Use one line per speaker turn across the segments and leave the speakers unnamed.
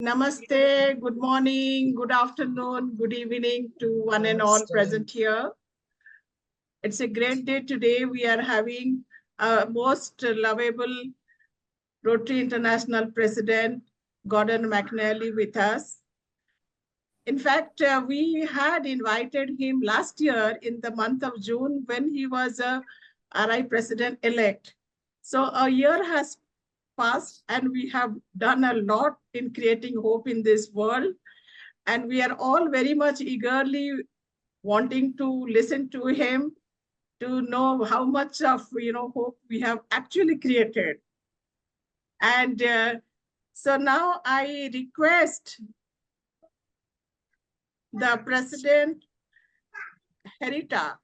Namaste, good morning, good afternoon, good evening to one and all present here. It's a great day today. We are having a most lovable Rotary International President, Gordan McInally, with us. In fact, we had invited him last year in the month of June when he was a RI President-elect. So a year has passed and we have done a lot in creating hope in this world. And we are all very much eagerly wanting to listen to him, to know how much of hope we have actually created. And so now I request the President Herita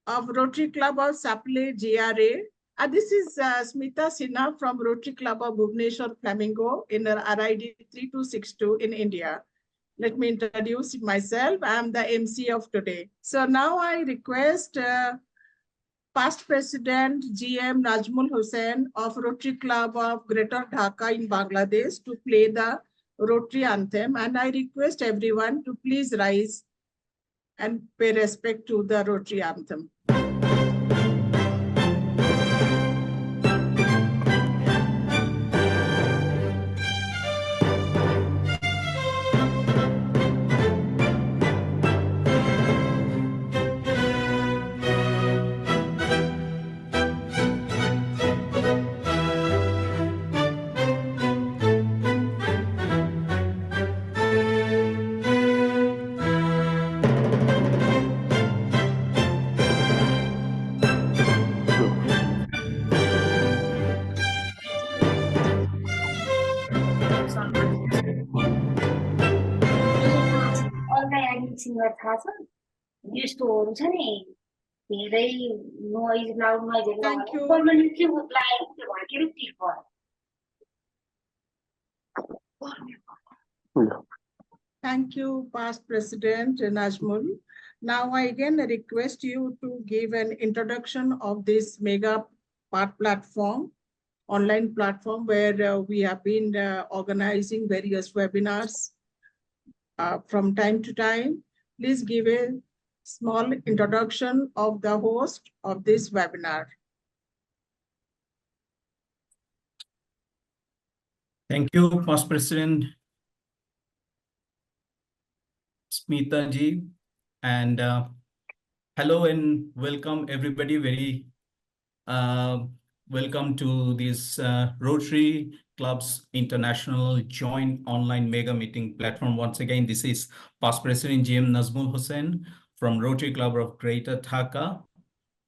of Rotary Club of Saple GRA. This is Smita Sinha from Rotary Club of Bhubaneswar Flamingo in RID 3262 in India. Let me introduce myself. I am the MC of today. So now I request past President GM Najmul Hussain of Rotary Club of Greater Dhaka in Bangladesh to play the Rotary anthem. And I request everyone to please rise and pay respect to the Rotary anthem.
थाहा छ यस्तोहरु छ नि धेरै noise loud नोइजहरु लगाएर permanently live त्यो भर्केर टिक भयो.
Thank you, Past President Najmul. Now I again request you to give an introduction of this mega platform, online platform where we have been organizing various webinars from time to time. Please give a small introduction of the host of this webinar.
Thank you, Past President Smita ji, and hello and welcome everybody. Very welcome to this Rotary Clubs International Joint Online Mega Meeting Platform. Once again, this is Past President GM Najmul Hussain from Rotary Club of Greater Dhaka,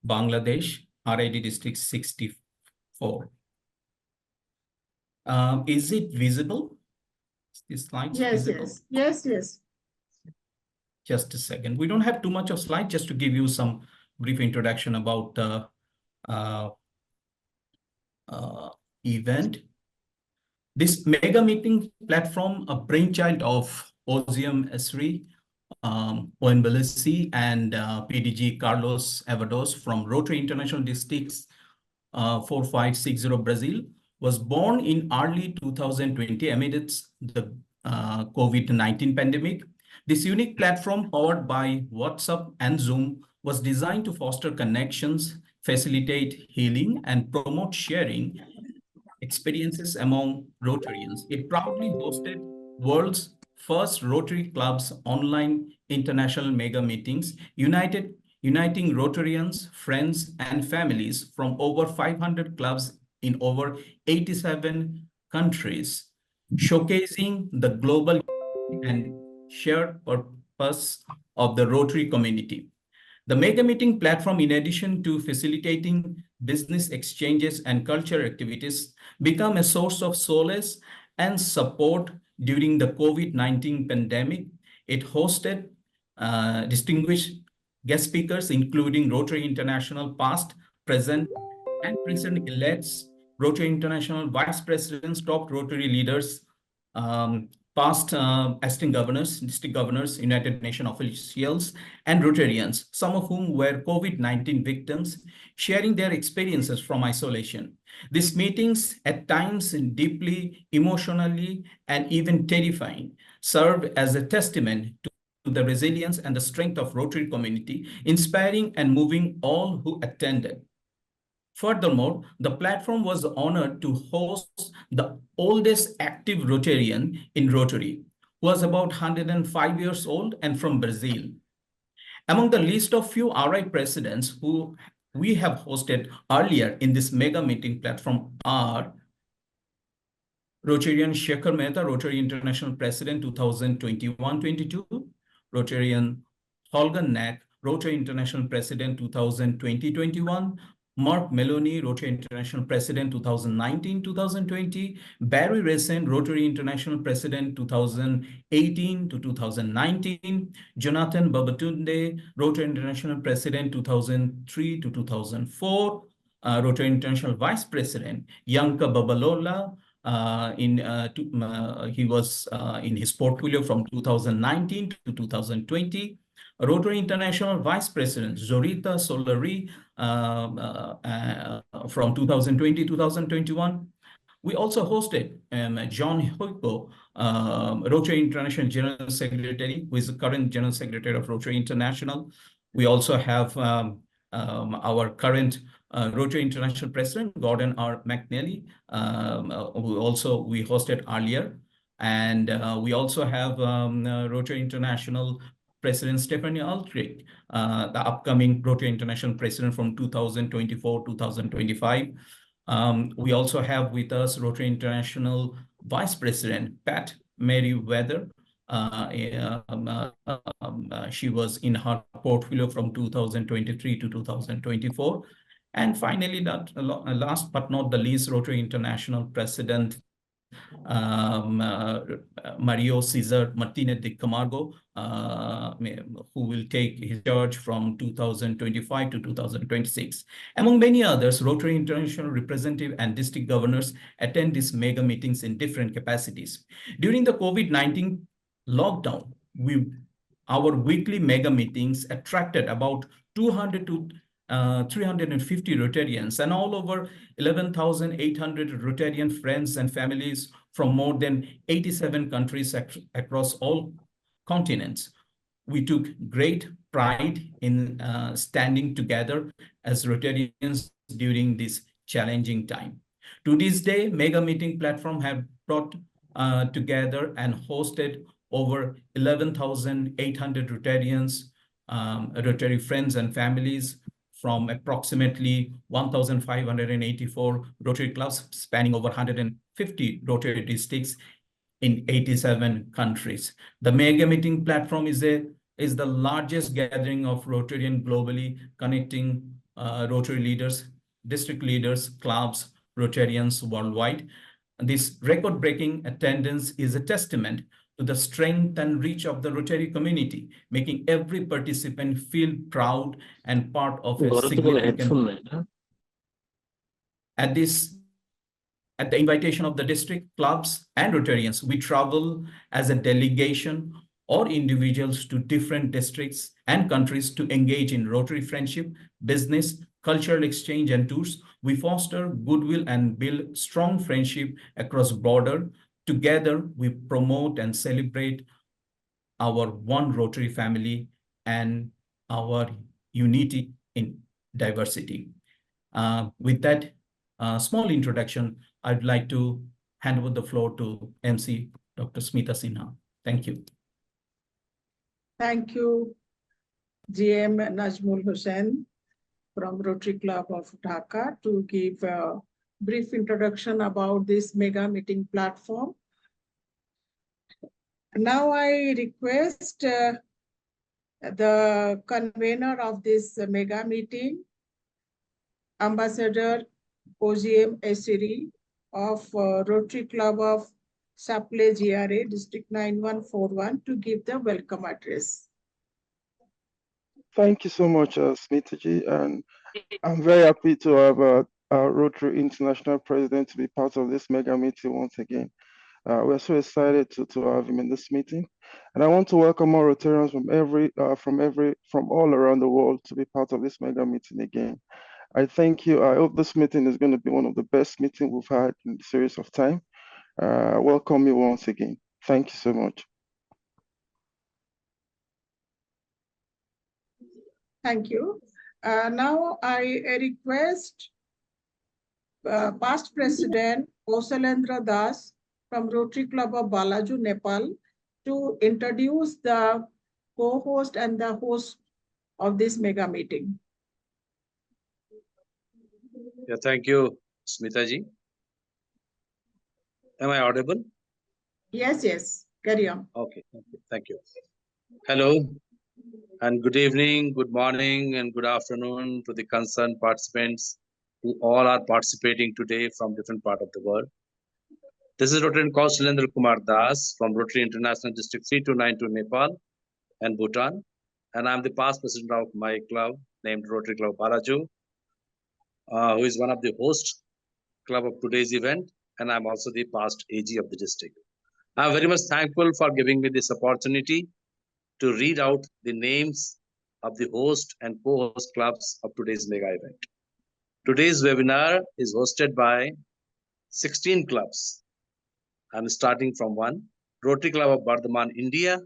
Bangladesh, RID District 64. Is it visible? This slide?
Yes.
Just a second. We don't have too much of slides, just to give you some brief introduction about the event. This mega meeting platform, a brainchild of Ozium Esri, Owen Belisi, and PDG Carlos Avados from Rotary International Districts 4560 Brazil, was born in early 2020 amidst the COVID-19 pandemic. This unique platform, powered by WhatsApp and Zoom, was designed to foster connections, facilitate healing, and promote sharing experiences among Rotarians. It proudly hosted world's first Rotary Clubs online international mega meetings, uniting Rotarians, friends, and families from over 500 clubs in over 87 countries, showcasing the global and shared purpose of the Rotary community. The mega meeting platform, in addition to facilitating business exchanges and cultural activities, became a source of solace and support during the COVID-19 pandemic. It hosted distinguished guest speakers, including Rotary International past, present, and president-elects, Rotary International vice presidents, top Rotary leaders, past assistant governors, district governors, United Nations officials, and Rotarians, some of whom were COVID-19 victims, sharing their experiences from isolation. These meetings, at times deeply emotionally and even terrifying, served as a testament to the resilience and the strength of Rotary community, inspiring and moving all who attended. Furthermore, the platform was honored to host the oldest active Rotarian in Rotary, who was about 105 years old and from Brazil. Among the list of few RI presidents who we have hosted earlier in this mega meeting platform are Rotarian Shekhar Mehta, Rotary International President 2021-22, Rotarian Holger Nack, Rotary International President 2020-21, Mark Meloni, Rotary International President 2019-2020, Barry Racine, Rotary International President 2018-2019, Jonathan Babatunde, Rotary International President 2003-2004, Rotary International Vice President Yanka Babalola, he was in his portfolio from 2019 to 2020. Rotary International Vice President Zorita Solari from 2020-2021. We also hosted John Hoyko, Rotary International General Secretary, who is the current General Secretary of Rotary International. We also have our current Rotary International President, Gordan R. McInally, who we hosted earlier. And we also have Rotary International President Stephanie Aldrich, the upcoming Rotary International President from 2024-2025. We also have with us Rotary International Vice President Pat Merriweather. She was in her portfolio from 2023 to 2024. And finally, last but not the least, Rotary International President Mario Cesar Martinez de Camargo, who will take his charge from 2025 to 2026. Among many others, Rotary International representative and district governors attend these mega meetings in different capacities. During the COVID-19 lockdown, our weekly mega meetings attracted about 200 to 350 Rotarians and all over 11,800 Rotarian friends and families from more than 87 countries across all continents. We took great pride in standing together as Rotarians during this challenging time. To this day, mega meeting platform have brought together and hosted over 11,800 Rotarians, Rotary friends and families from approximately 1,584 Rotary clubs spanning over 150 Rotary districts in 87 countries. The mega meeting platform is the largest gathering of Rotarian globally, connecting Rotary leaders, district leaders, clubs, Rotarians worldwide. This record-breaking attendance is a testament to the strength and reach of the Rotary community, making every participant feel proud and part of a significant. At the invitation of the district clubs and Rotarians, we travel as a delegation or individuals to different districts and countries to engage in Rotary friendship, business, cultural exchange, and tours. We foster goodwill and build strong friendship across border. Together, we promote and celebrate our one Rotary family and our unity in diversity. With that small introduction, I'd like to hand over the floor to MC Dr. Smita Sinha. Thank you.
Thank you, GM Najmul Hussain from Rotary Club of Dhaka to give a brief introduction about this mega meeting platform. Now I request the convener of this mega meeting, Ambassador OGM Esiri of Rotary Club of Saple GRA District 9141 to give the welcome address.
Thank you so much, Smitaji, and I'm very happy to have our Rotary International President to be part of this mega meeting once again. We're so excited to have him in this meeting. And I want to welcome all Rotarians from all around the world to be part of this mega meeting again. I thank you. I hope this meeting is going to be one of the best meetings we've had in the series of time. Welcome you once again. Thank you so much.
Thank you. Now I request past President Kausalendra Das from Rotary Club of Balaju, Nepal, to introduce the co-host and the host of this mega meeting.
Yeah, thank you, Smitaji. Am I audible?
Yes, yes. Carry on.
Okay, thank you. Hello, and good evening, good morning, and good afternoon to the concerned participants who all are participating today from different part of the world. This is Rotary Kausalendra Kumar Das from Rotary International District 3292 Nepal and Bhutan, and I'm the past president of my club named Rotary Club Balaju, who is one of the host club of today's event, and I'm also the past AG of the district. I'm very much thankful for giving me this opportunity to read out the names of the host and co-host clubs of today's mega event. Today's webinar is hosted by 16 clubs. I'm starting from one: Rotary Club of Bardhaman, India;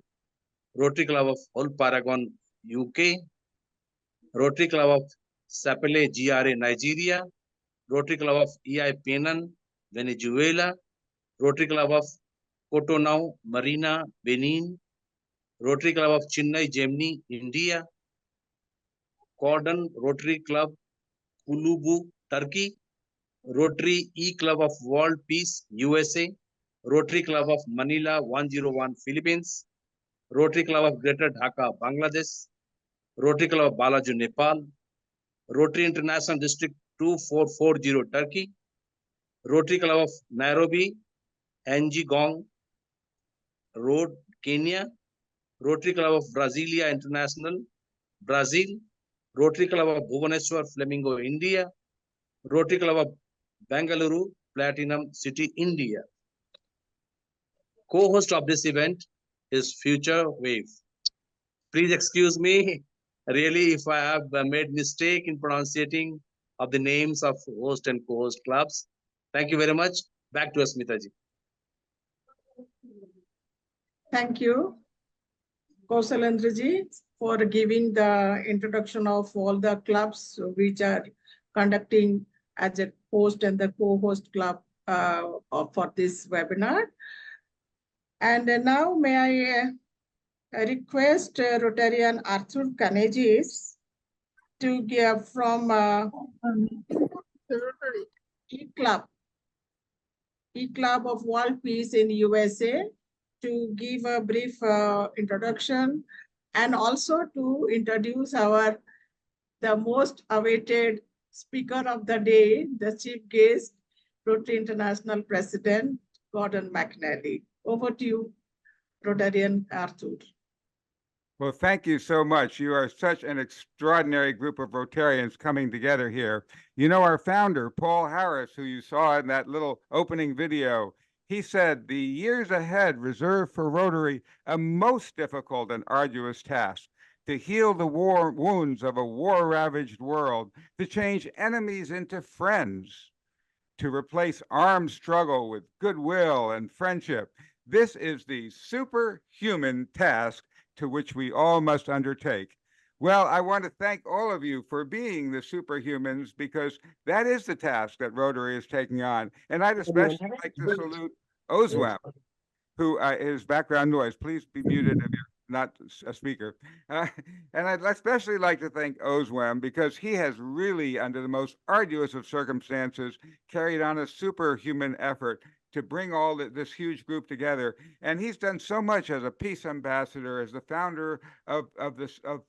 Rotary Club of Old Paragon, UK; Rotary Club of Sapele, GRA, Nigeria; Rotary Club of EI Penang, Venezuela; Rotary Club of Cotonou, Marina, Benin; Rotary Club of Chennai, Gemini, India; Gordan Rotary Club, Kulubu, Turkey; Rotary E Club of World Peace, USA; Rotary Club of Manila 101, Philippines; Rotary Club of Greater Dhaka, Bangladesh; Rotary Club of Balaju, Nepal; Rotary International District 2440, Turkey; Rotary Club of Nairobi, Ngong Road, Kenya; Rotary Club of Brasilia International, Brazil; Rotary Club of Bhubaneswar, Flamingo, India; Rotary Club of Bengaluru, Platinum City, India. Co-host of this event is Future Wave. Please excuse me, really, if I have made mistake in pronouncing of the names of host and co-host clubs. Thank you very much. Back to Smitaji.
Thank you, Kausalendraji, for giving the introduction of all the clubs which are conducting as a host and the co-host club for this webinar. And now may I request Rotarian Arthur Canegis to give from E-Club of World Peace in USA to give a brief introduction and also to introduce the most awaited speaker of the day, the chief guest, Rotary International President, Gordan McInally. Over to you, Rotarian Arthur.
Well, thank you so much. You are such an extraordinary group of Rotarians coming together here. You know, our founder, Paul Harris, who you saw in that little opening video, he said, "The years ahead reserve for Rotary a most difficult and arduous task, to heal the war wounds of a war-ravaged world, to change enemies into friends, to replace armed struggle with goodwill and friendship. This is the superhuman task to which we all must undertake." Well, I want to thank all of you for being the superhumans, because that is the task that Rotary is taking on. And I'd especially like to salute Ozwem, who is background noise. Please be muted if you're not a speaker. And I'd especially like to thank Ozwem, because he has really, under the most arduous of circumstances, carried on a superhuman effort to bring all this huge group together. And he's done so much as a peace ambassador, as the founder of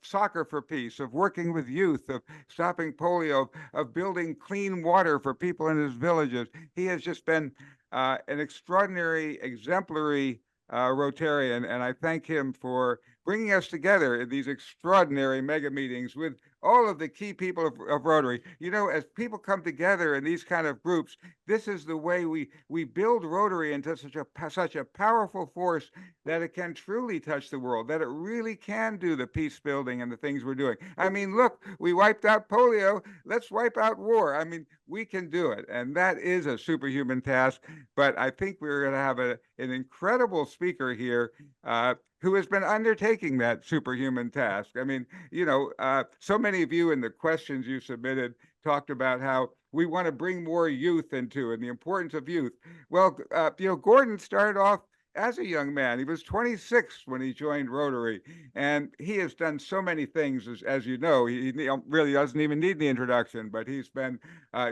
Soccer for Peace, of working with youth, of stopping polio, of building clean water for people in his villages. He has just been an extraordinary, exemplary Rotarian, and I thank him for bringing us together in these extraordinary mega meetings with all of the key people of Rotary. You know, as people come together in these kind of groups, this is the way we build Rotary into such a powerful force that it can truly touch the world, that it really can do the peace building and the things we're doing. I mean, look, we wiped out polio. Let's wipe out war. I mean, we can do it. And that is a superhuman task. But I think we're going to have an incredible speaker here who has been undertaking that superhuman task. I mean, you know, so many of you in the questions you submitted talked about how we want to bring more youth into and the importance of youth. Well, you know, Gordan started off as a young man. He was 26 when he joined Rotary, and he has done so many things, as you know. He really doesn't even need the introduction, but he's been,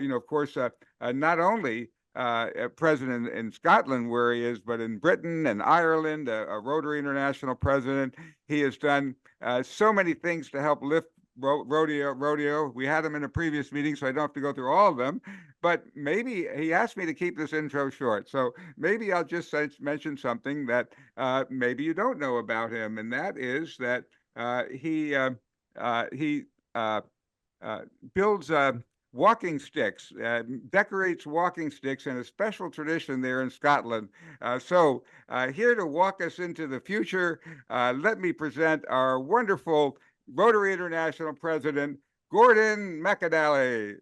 you know, of course, not only president in Scotland where he is, but in Britain and Ireland, a Rotary International president. He has done so many things to help lift rodeo. We had him in a previous meeting, so I don't have to go through all of them. But maybe he asked me to keep this intro short, so maybe I'll just mention something that maybe you don't know about him, and that is that he builds walking sticks, decorates walking sticks in a special tradition there in Scotland. So here to walk us into the future, let me present our wonderful Rotary International President, Gordan McInally.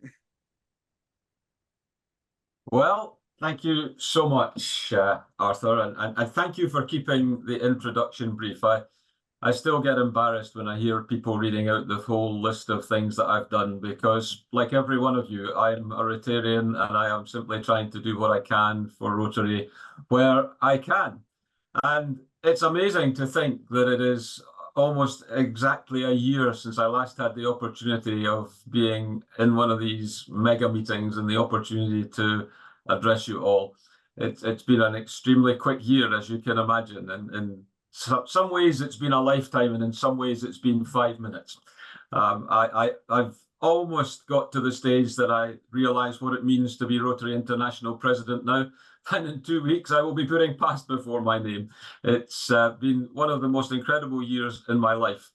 Well, thank you so much, Arthur, and thank you for keeping the introduction brief. I still get embarrassed when I hear people reading out the whole list of things that I've done because, like every one of you, I'm a Rotarian and I am simply trying to do what I can for Rotary where I can. And it's amazing to think that it is almost exactly a year since I last had the opportunity of being in one of these mega meetings and the opportunity to address you all. It's been an extremely quick year, as you can imagine, and some ways it's been a lifetime, and in some ways it's been 5 minutes. I've almost got to the stage that I realize what it means to be Rotary International President now, and in 2 weeks I will be putting past before my name. It's been one of the most incredible years in my life.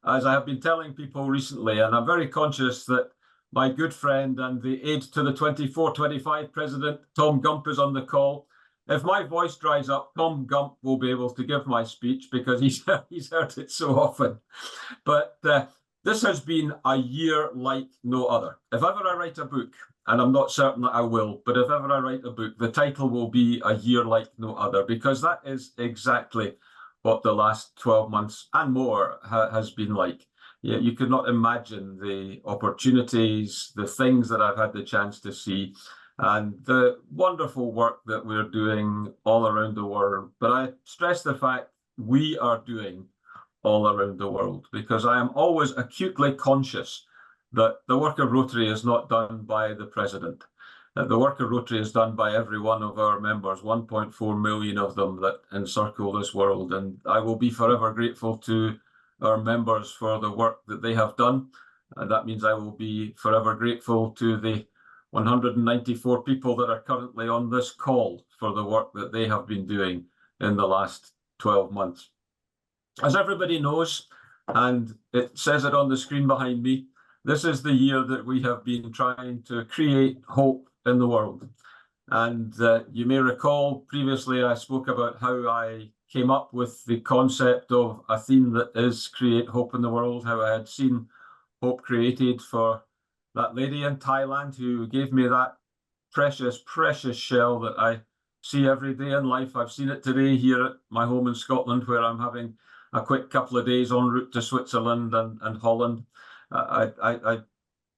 As I have been telling people recently, and I'm very conscious that my good friend and the aide to the 24-25 President, Tom Gump, is on the call. If my voice dries up, Tom Gump will be able to give my speech because he's heard it so often. But this has been a year like no other. If ever I write a book, and I'm not certain that I will, but if ever I write a book, the title will be A Year Like No Other, because that is exactly what the last 12 months and more has been like. Yeah, you could not imagine the opportunities, the things that I've had the chance to see, and the wonderful work that we're doing all around the world. But I stress the fact we are doing all around the world, because I am always acutely conscious that the work of Rotary is not done by the President. The work of Rotary is done by every one of our members, 1.4 million of them that encircle this world. And I will be forever grateful to our members for the work that they have done. And that means I will be forever grateful to the 194 people that are currently on this call for the work that they have been doing in the last 12 months. As everybody knows, and it says it on the screen behind me, this is the year that we have been trying to create hope in the world. And you may recall previously I spoke about how I came up with the concept of a theme that is create hope in the world, how I had seen hope created for that lady in Thailand who gave me that precious, precious shell that I see every day in life. I've seen it today here at my home in Scotland, where I'm having a quick couple of days en route to Switzerland and Holland. I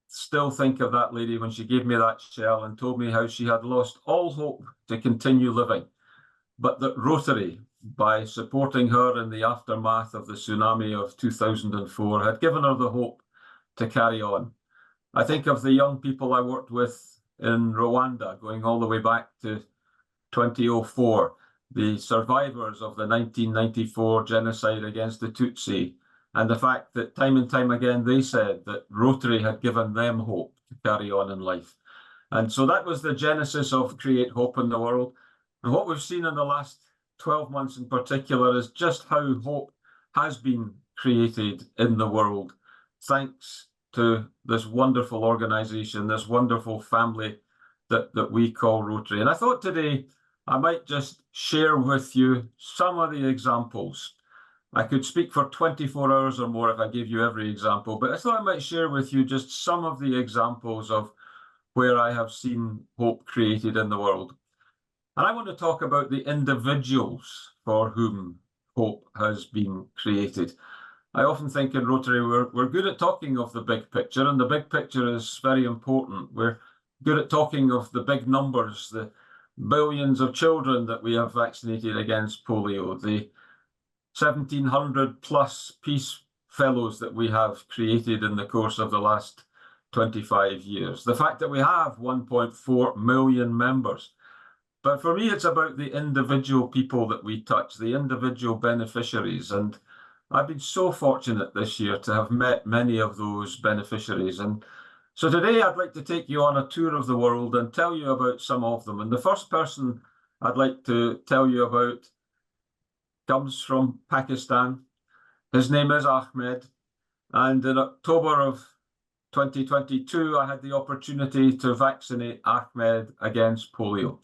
still think of that lady when she gave me that shell and told me how she had lost all hope to continue living, but that Rotary, by supporting her in the aftermath of the tsunami of 2004, had given her the hope to carry on. I think of the young people I worked with in Rwanda, going all the way back to 2004, the survivors of the 1994 genocide against the Tutsi, and the fact that time and time again they said that Rotary had given them hope to carry on in life. And so that was the genesis of Create Hope in the World. And what we've seen in the last 12 months in particular is just how hope has been created in the world, thanks to this wonderful organization, this wonderful family that we call Rotary. And I thought today I might just share with you some of the examples. I could speak for 24 hours or more if I gave you every example, but I thought I might share with you just some of the examples of where I have seen hope created in the world. And I want to talk about the individuals for whom hope has been created. I often think in Rotary we're good at talking of the big picture, and the big picture is very important. We're good at talking of the big numbers, the billions of children that we have vaccinated against polio, the 1,700 plus peace fellows that we have created in the course of the last 25 years, the fact that we have 1.4 million members. But for me, it's about the individual people that we touch, the individual beneficiaries. And I've been so fortunate this year to have met many of those beneficiaries. And so today I'd like to take you on a tour of the world and tell you about some of them. And the first person I'd like to tell you about comes from Pakistan. His name is Ahmed. And in October of 2022, I had the opportunity to vaccinate Ahmed against polio.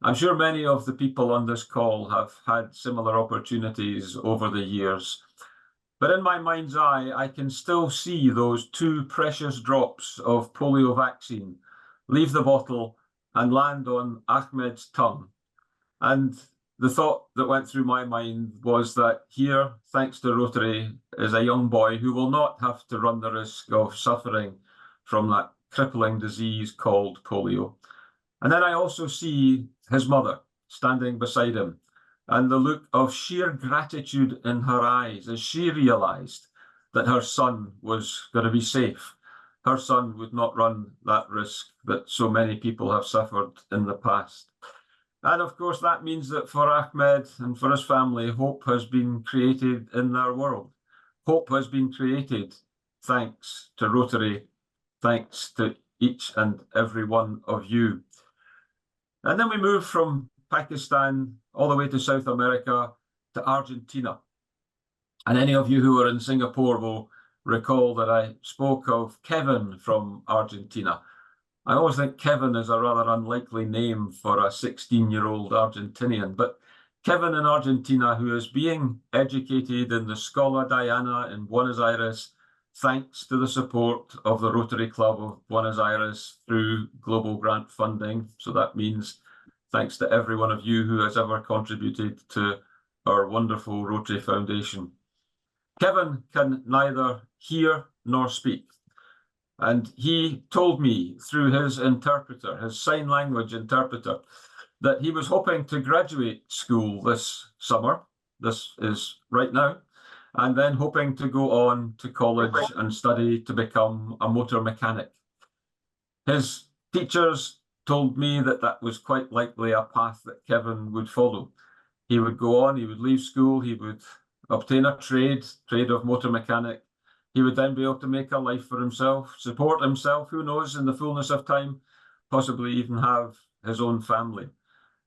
I'm sure many of the people on this call have had similar opportunities over the years. But in my mind's eye, I can still see those 2 precious drops of polio vaccine leave the bottle and land on Ahmed's tongue. And the thought that went through my mind was that here, thanks to Rotary, is a young boy who will not have to run the risk of suffering from that crippling disease called polio. And then I also see his mother standing beside him, and the look of sheer gratitude in her eyes as she realized that her son was going to be safe. Her son would not run that risk that so many people have suffered in the past. And of course, that means that for Ahmed and for his family, hope has been created in their world. Hope has been created thanks to Rotary, thanks to each and every one of you. And then we move from Pakistan all the way to South America to Argentina. And any of you who are in Singapore will recall that I spoke of Kevin from Argentina. I always think Kevin is a rather unlikely name for a 16-year-old Argentinian, but Kevin in Argentina, who is being educated in the Escola Diana in Buenos Aires, thanks to the support of the Rotary Club of Buenos Aires through global grant funding. So that means thanks to every one of you who has ever contributed to our wonderful Rotary Foundation. Kevin can neither hear nor speak. And he told me through his interpreter, his sign language interpreter, that he was hoping to graduate school this summer. This is right now. And then hoping to go on to college and study to become a motor mechanic. His teachers told me that that was quite likely a path that Kevin would follow. He would go on, he would leave school, he would obtain a trade of motor mechanic. He would then be able to make a life for himself, support himself, who knows, in the fullness of time, possibly even have his own family.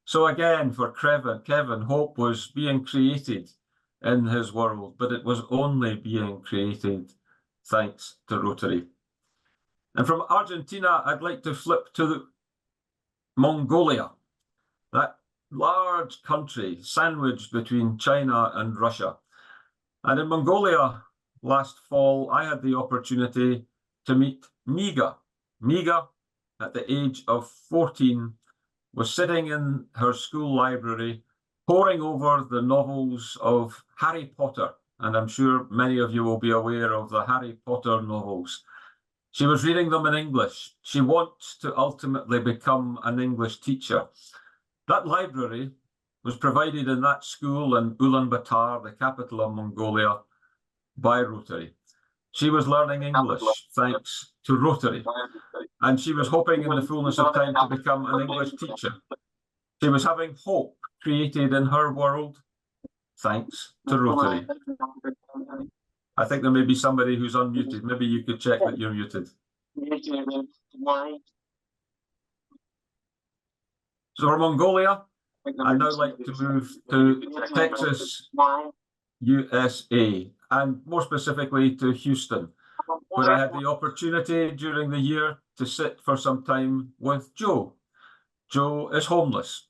So again, for Kevin, hope was being created in his world, but it was only being created thanks to Rotary. And from Argentina, I'd like to flip to Mongolia, that large country sandwiched between China and Russia. And in Mongolia, last fall, I had the opportunity to meet Miga. Miga, at the age of 14, was sitting in her school library, poring over the novels of Harry Potter. And I'm sure many of you will be aware of the Harry Potter novels. She was reading them in English. She wants to ultimately become an English teacher. That library was provided in that school in Ulaanbaatar, the capital of Mongolia, by Rotary. She was learning English thanks to Rotary, and she was hoping in the fullness of time to become an English teacher. She was having hope created in her world thanks to Rotary. I think there may be somebody who's unmuted. Maybe you could check that you're muted. So for Mongolia, I'd now like to move to Texas, USA, and more specifically to Houston, where I had the opportunity during the year to sit for some time with Joe. Joe is homeless.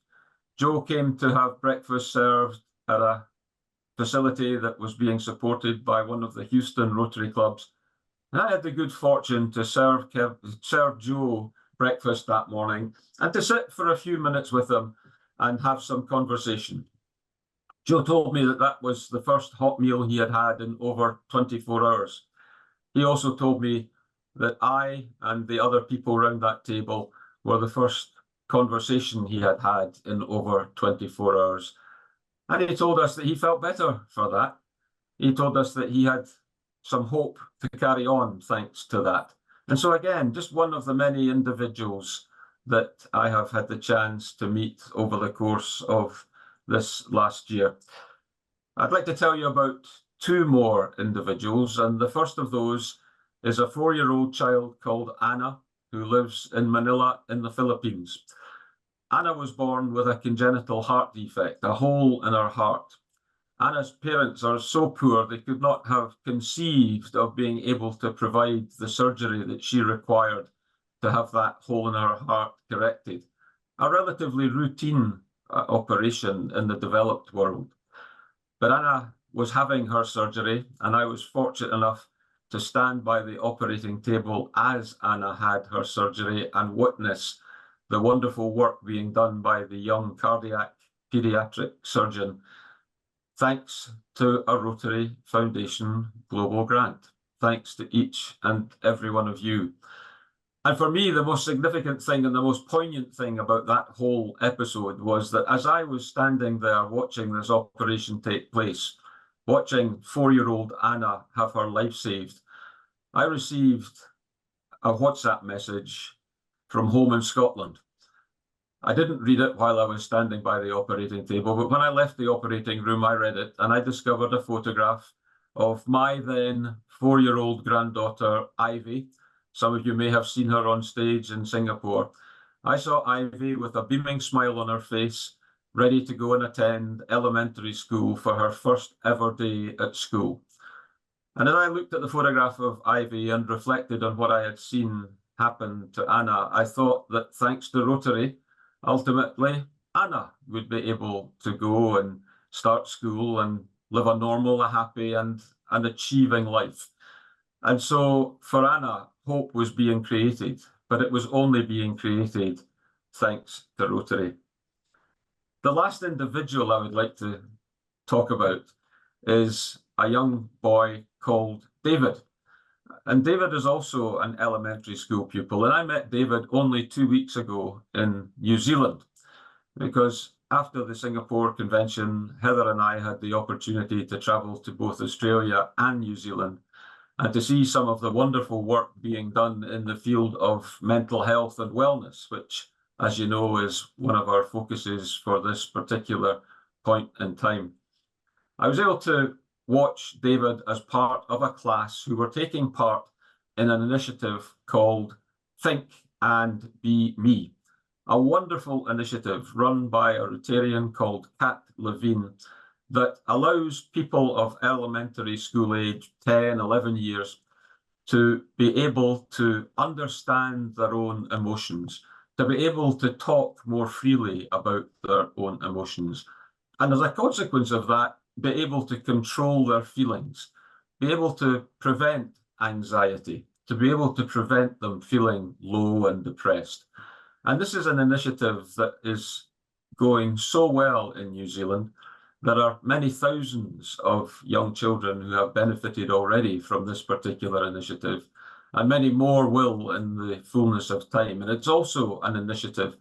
Joe came to have breakfast served at a facility that was being supported by one of the Houston Rotary clubs. And I had the good fortune to serve Joe breakfast that morning and to sit for a few minutes with him and have some conversation. Joe told me that that was the first hot meal he had had in over 24 hours. He also told me that I and the other people around that table were the first conversation he had had in over 24 hours. And he told us that he felt better for that. He told us that he had some hope to carry on thanks to that. And so again, just one of the many individuals that I have had the chance to meet over the course of this last year. I'd like to tell you about two more individuals, and the first of those is a 4-year-old child called Anna, who lives in Manila in the Philippines. Anna was born with a congenital heart defect, a hole in her heart. Anna's parents are so poor they could not have conceived of being able to provide the surgery that she required to have that hole in her heart corrected. A relatively routine operation in the developed world. But Anna was having her surgery, and I was fortunate enough to stand by the operating table as Anna had her surgery and witness the wonderful work being done by the young cardiac pediatric surgeon, thanks to a Rotary Foundation Global Grant. Thanks to each and every one of you. And for me, the most significant thing and the most poignant thing about that whole episode was that as I was standing there watching this operation take place, watching 4-year-old Anna have her life saved, I received a WhatsApp message from home in Scotland. I didn't read it while I was standing by the operating table, but when I left the operating room, I read it and I discovered a photograph of my then 4-year-old granddaughter, Ivy. Some of you may have seen her on stage in Singapore. I saw Ivy with a beaming smile on her face, ready to go and attend elementary school for her first ever day at school. And as I looked at the photograph of Ivy and reflected on what I had seen happen to Anna, I thought that thanks to Rotary, ultimately, Anna would be able to go and start school and live a normal, a happy and an achieving life. And so for Anna, hope was being created, but it was only being created thanks to Rotary. The last individual I would like to talk about is a young boy called David. And David is also an elementary school pupil. And I met David only 2 weeks ago in New Zealand, because after the Singapore Convention, Heather and I had the opportunity to travel to both Australia and New Zealand and to see some of the wonderful work being done in the field of mental health and wellness, which, as you know, is one of our focuses for this particular point in time. I was able to watch David as part of a class who were taking part in an initiative called Think and Be Me, a wonderful initiative run by a Rotarian called Kat Levine that allows people of elementary school age, 10, 11 years, to be able to understand their own emotions, to be able to talk more freely about their own emotions. And as a consequence of that, be able to control their feelings, be able to prevent anxiety, to be able to prevent them feeling low and depressed. And this is an initiative that is going so well in New Zealand. There are many thousands of young children who have benefited already from this particular initiative, and many more will in the fullness of time. And it's also an initiative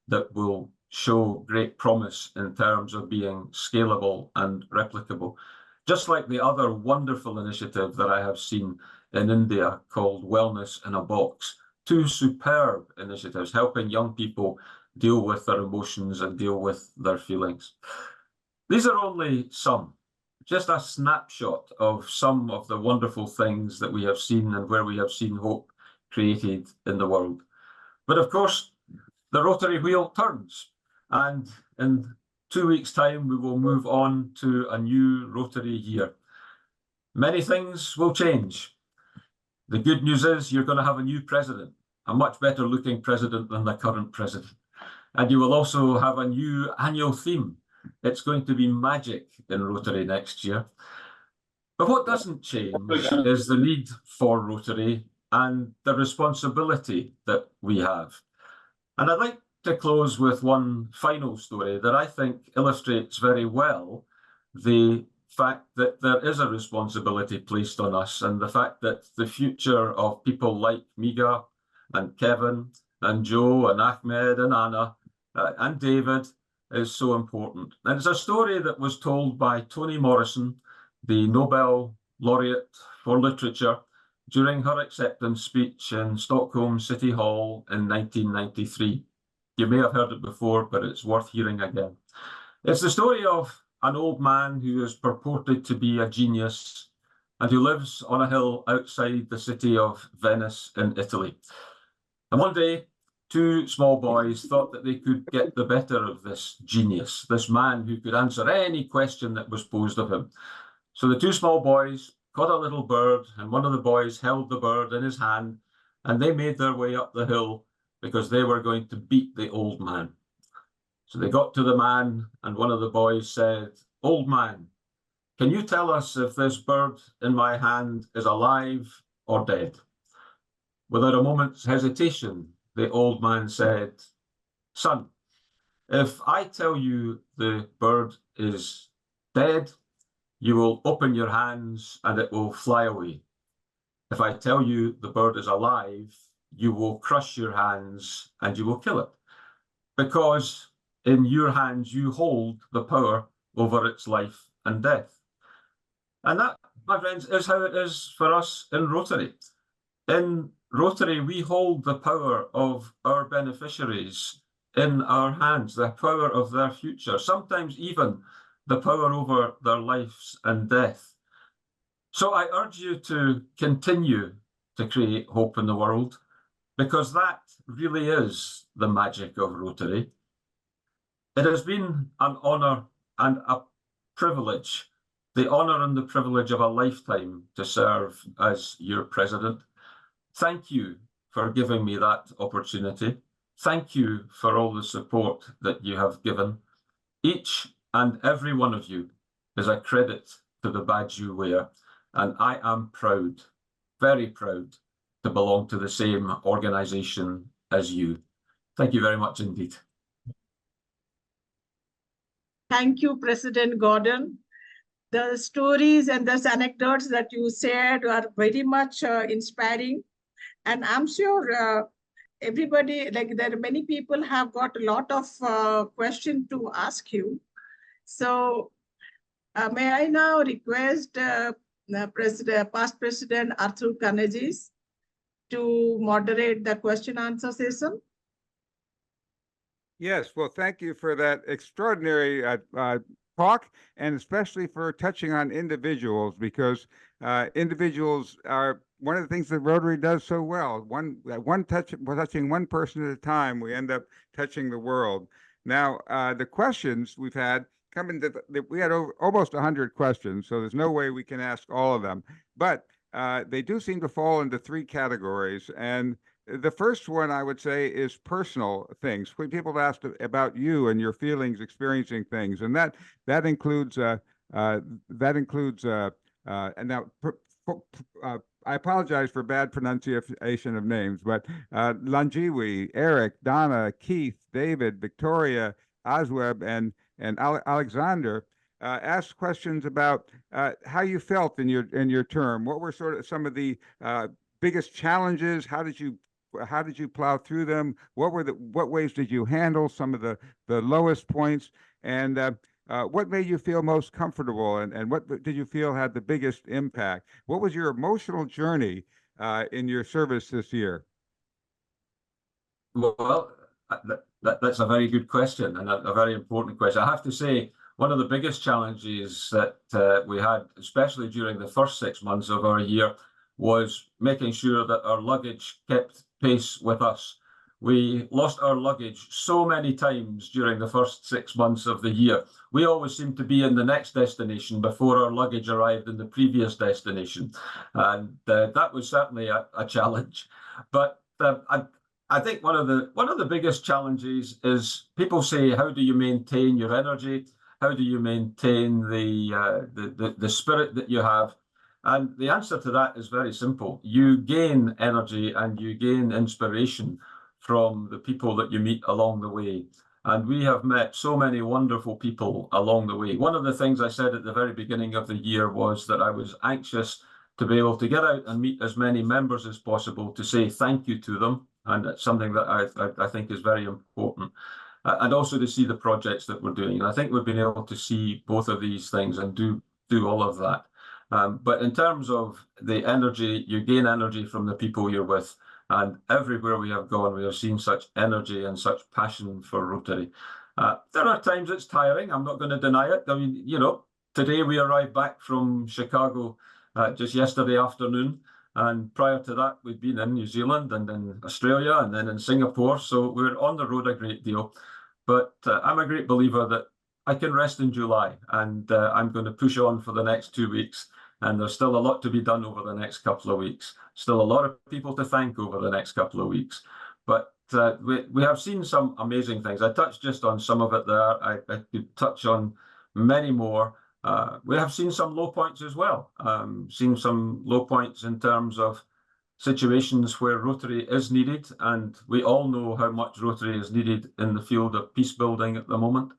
that will show great promise in terms of being scalable and replicable. Just like the other wonderful initiative that I have seen in India called Wellness in a Box. Two superb initiatives helping young people deal with their emotions and deal with their feelings. These are only some, just a snapshot of some of the wonderful things that we have seen and where we have seen hope created in the world. But of course, the Rotary wheel turns. And in 2 weeks' time, we will move on to a new Rotary year. Many things will change. The good news is you're going to have a new president, a much better looking president than the current president. And you will also have a new annual theme. It's going to be magic in Rotary next year. But what doesn't change is the need for Rotary and the responsibility that we have. And I'd like to close with one final story that I think illustrates very well the fact that there is a responsibility placed on us, and the fact that the future of people like Miga and Kevin and Joe and Ahmed and Anna and David is so important. And it's a story that was told by Toni Morrison, the Nobel laureate for literature, during her acceptance speech in Stockholm City Hall in 1993. You may have heard it before, but it's worth hearing again. It's the story of an old man who is purported to be a genius and who lives on a hill outside the city of Venice in Italy. And one day, two small boys thought that they could get the better of this genius, this man who could answer any question that was posed of him. So the two small boys caught a little bird, and one of the boys held the bird in his hand, and they made their way up the hill because they were going to beat the old man. So they got to the man, and one of the boys said, "Old man, can you tell us if this bird in my hand is alive or dead?" Without a moment's hesitation, the old man said, "Son, if I tell you the bird is dead, you will open your hands and it will fly away. If I tell you the bird is alive, you will crush your hands and you will kill it, because in your hands you hold the power over its life and death." And that, my friends, is how it is for us in Rotary. In Rotary, we hold the power of our beneficiaries in our hands, the power of their future, sometimes even the power over their lives and death. So I urge you to continue to create hope in the world, because that really is the magic of Rotary. It has been an honour and a privilege, the honour and the privilege of a lifetime to serve as your president. Thank you for giving me that opportunity. Thank you for all the support that you have given. Each and every one of you is a credit to the badge you wear, and I am proud, very proud, to belong to the same organisation as you. Thank you very much indeed.
Thank you, President Gordan. The stories and those anecdotes that you shared are very much inspiring. And I'm sure everybody, like there are many people have got a lot of questions to ask you. So may I now request past President Arthur Canegis to moderate the question answer session?
Yes, well, thank you for that extraordinary talk, and especially for touching on individuals, because individuals are one of the things that Rotary does so well. Touching one person at a time, we end up touching the world. Now, the questions we've had come into, we had almost 100 questions, so there's no way we can ask all of them, but they do seem to fall into three categories. And the first one, I would say, is personal things. When people asked about you and your feelings, experiencing things, and that includes and now I apologize for bad pronunciation of names, but Lanjiwi, Eric, Donna, Keith, David, Victoria, Asweb, and Alexander asked questions about how you felt in your term. What were sort of some of the biggest challenges? How did you plow through them? What ways did you handle some of the lowest points? And what made you feel most comfortable? And what did you feel had the biggest impact? What was your emotional journey in your service this year?
Well, that's a very good question, and a very important question. I have to say, one of the biggest challenges that we had, especially during the first 6 months of our year, was making sure that our luggage kept pace with us. We lost our luggage so many times during the first 6 months of the year. We always seemed to be in the next destination before our luggage arrived in the previous destination. And that was certainly a challenge. But I think one of the biggest challenges is people say, how do you maintain your energy? How do you maintain the spirit that you have? And the answer to that is very simple. You gain energy and you gain inspiration from the people that you meet along the way. And we have met so many wonderful people along the way. One of the things I said at the very beginning of the year was that I was anxious to be able to get out and meet as many members as possible to say thank you to them. And it's something that I think is very important. And also to see the projects that we're doing. And I think we've been able to see both of these things and do all of that. But in terms of the energy, you gain energy from the people you're with. And everywhere we have gone, we have seen such energy and such passion for Rotary. There are times it's tiring. I'm not going to deny it. I mean, you know, today we arrived back from Chicago just yesterday afternoon. And prior to that, we've been in New Zealand and in Australia and then in Singapore. So we're on the road a great deal. But I'm a great believer that I can rest in July, and I'm going to push on for the next 2 weeks. And there's still a lot to be done over the next couple of weeks. Still a lot of people to thank over the next couple of weeks. But we have seen some amazing things. I touched just on some of it there. I could touch on many more. We have seen some low points as well. Seen some low points in terms of situations where Rotary is needed. And we all know how much Rotary is needed in the field of peace building at the moment.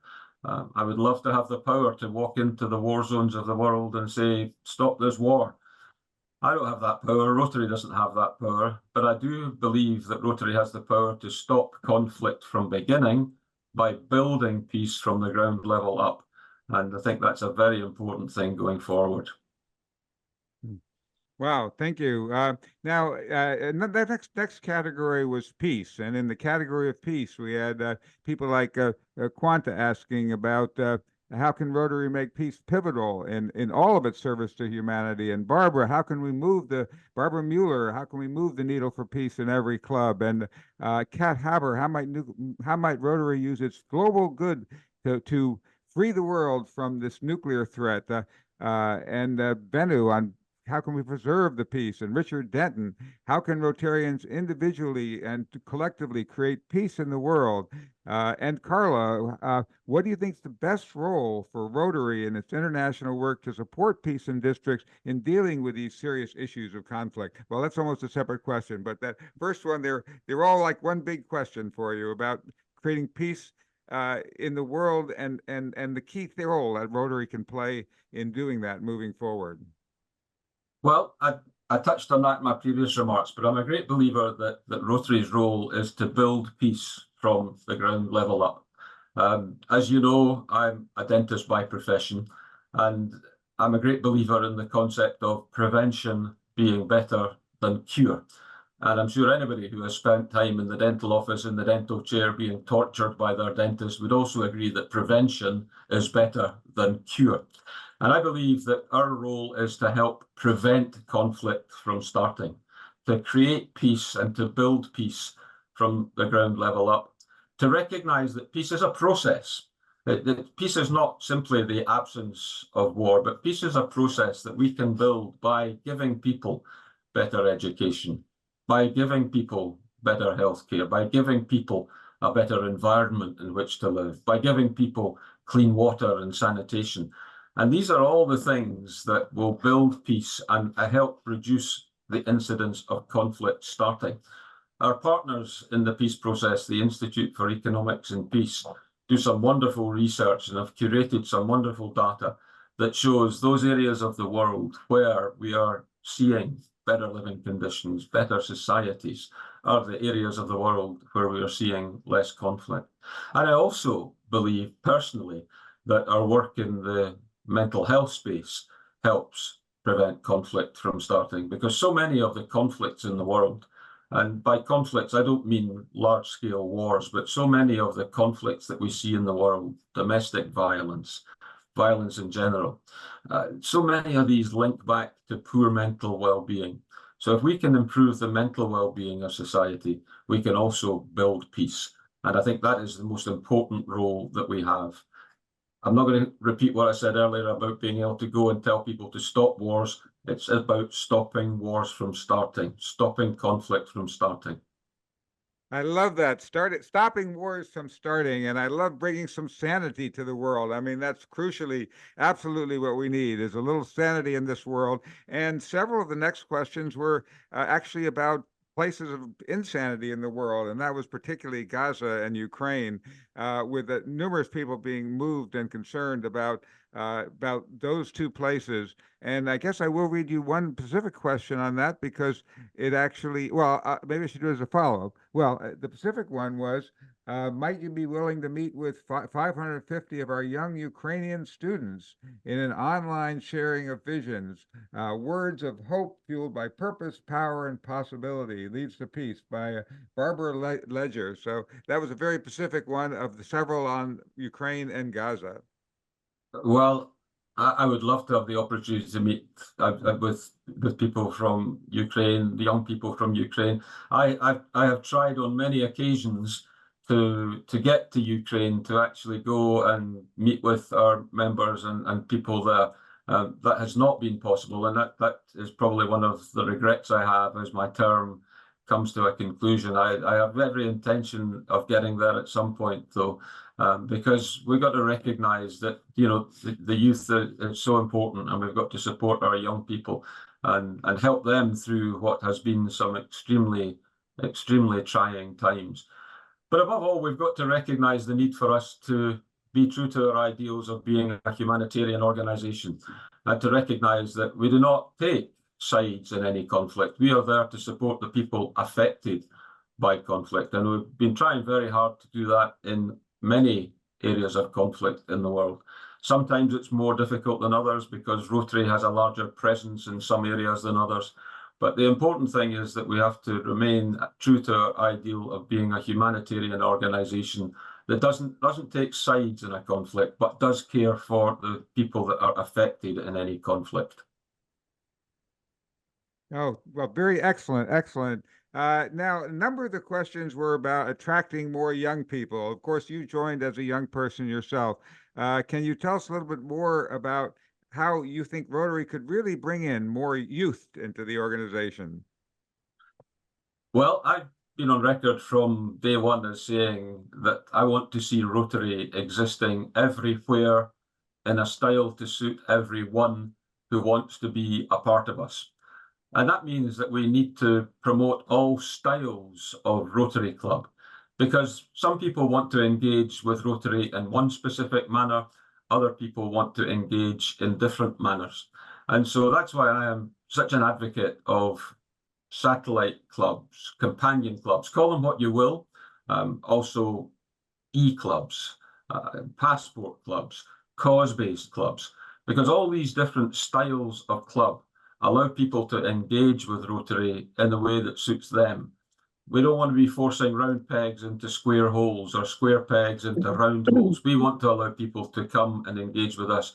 I would love to have the power to walk into the war zones of the world and say, stop this war. I don't have that power. Rotary doesn't have that power. But I do believe that Rotary has the power to stop conflict from beginning by building peace from the ground level up. And I think that's a very important thing going forward.
Wow, thank you. Now, the next category was peace. And in the category of peace, we had people like Quanta asking about how can Rotary make peace pivotal in all of its service to humanity? And Barbara, Barbara Mueller, how can we move the needle for peace in every club? And Kat Haber, how might Rotary use its global good to free the world from this nuclear threat? And Benu on how can we preserve the peace? And Richard Denton, how can Rotarians individually and collectively create peace in the world? And Carla, what do you think is the best role for Rotary in its international work to support peace in districts in dealing with these serious issues of conflict? Well, that's almost a separate question, but that first one, they're all like one big question for you about creating peace in the world and the key role that Rotary can play in doing that moving forward.
Well, I touched on that in my previous remarks, but I'm a great believer that Rotary's role is to build peace from the ground level up. As you know, I'm a dentist by profession, and I'm a great believer in the concept of prevention being better than cure. And I'm sure anybody who has spent time in the dental office, in the dental chair, being tortured by their dentist would also agree that prevention is better than cure. And I believe that our role is to help prevent conflict from starting, to create peace and to build peace from the ground level up, to recognize that peace is a process. That peace is not simply the absence of war, but peace is a process that we can build by giving people better education, by giving people better healthcare, by giving people a better environment in which to live, by giving people clean water and sanitation. And these are all the things that will build peace and help reduce the incidence of conflict starting. Our partners in the peace process, the Institute for Economics and Peace, do some wonderful research and have curated some wonderful data that shows those areas of the world where we are seeing better living conditions, better societies, are the areas of the world where we are seeing less conflict. And I also believe personally that our work in the mental health space helps prevent conflict from starting, because so many of the conflicts in the world, and by conflicts I don't mean large-scale wars, but so many of the conflicts that we see in the world, domestic violence, violence in general, so many of these link back to poor mental well-being. So if we can improve the mental well-being of society, we can also build peace. And I think that is the most important role that we have. I'm not going to repeat what I said earlier about being able to go and tell people to stop wars. It's about stopping wars from starting, stopping conflict from starting.
I love that. Stopping wars from starting, and I love bringing some sanity to the world. I mean, that's crucially, absolutely what we need is a little sanity in this world. And several of the next questions were actually about places of insanity in the world, and that was particularly Gaza and Ukraine, with numerous people being moved and concerned about those two places. And I guess I will read you one specific question on that because it actually, well, maybe I should do it as a follow-up. Well, the specific one was, might you be willing to meet with 550 of our young Ukrainian students in an online sharing of visions, words of hope fueled by purpose, power, and possibility leads to peace by Barbara Ledger. So that was a very specific one of the several on Ukraine and Gaza.
Well, I would love to have the opportunity to meet with people from Ukraine, the young people from Ukraine. I have tried on many occasions to get to Ukraine, to actually go and meet with our members and people there. That has not been possible, and that is probably one of the regrets I have as my term comes to a conclusion. I have every intention of getting there at some point, though. Because we've got to recognize that, you know, the youth is so important, and we've got to support our young people and help them through what has been some extremely trying times. But above all, we've got to recognize the need for us to be true to our ideals of being a humanitarian organization, and to recognize that we do not take sides in any conflict. We are there to support the people affected by conflict, and we've been trying very hard to do that in many areas of conflict in the world. Sometimes it's more difficult than others because Rotary has a larger presence in some areas than others. But the important thing is that we have to remain true to our ideal of being a humanitarian organization that doesn't take sides in a conflict, but does care for the people that are affected in any conflict.
Oh, well, very excellent, excellent. Now, a number of the questions were about attracting more young people. Of course, you joined as a young person yourself. Can you tell us a little bit more about how you think Rotary could really bring in more youth into the organization?
Well, I've been on record from day one as saying that I want to see Rotary existing everywhere in a style to suit everyone who wants to be a part of us. And that means that we need to promote all styles of Rotary Club, because some people want to engage with Rotary in one specific manner, other people want to engage in different manners. And so that's why I am such an advocate of satellite clubs, companion clubs, call them what you will, also e-clubs, passport clubs, cause-based clubs, because all these different styles of club allow people to engage with Rotary in a way that suits them. We don't want to be forcing round pegs into square holes or square pegs into round holes. We want to allow people to come and engage with us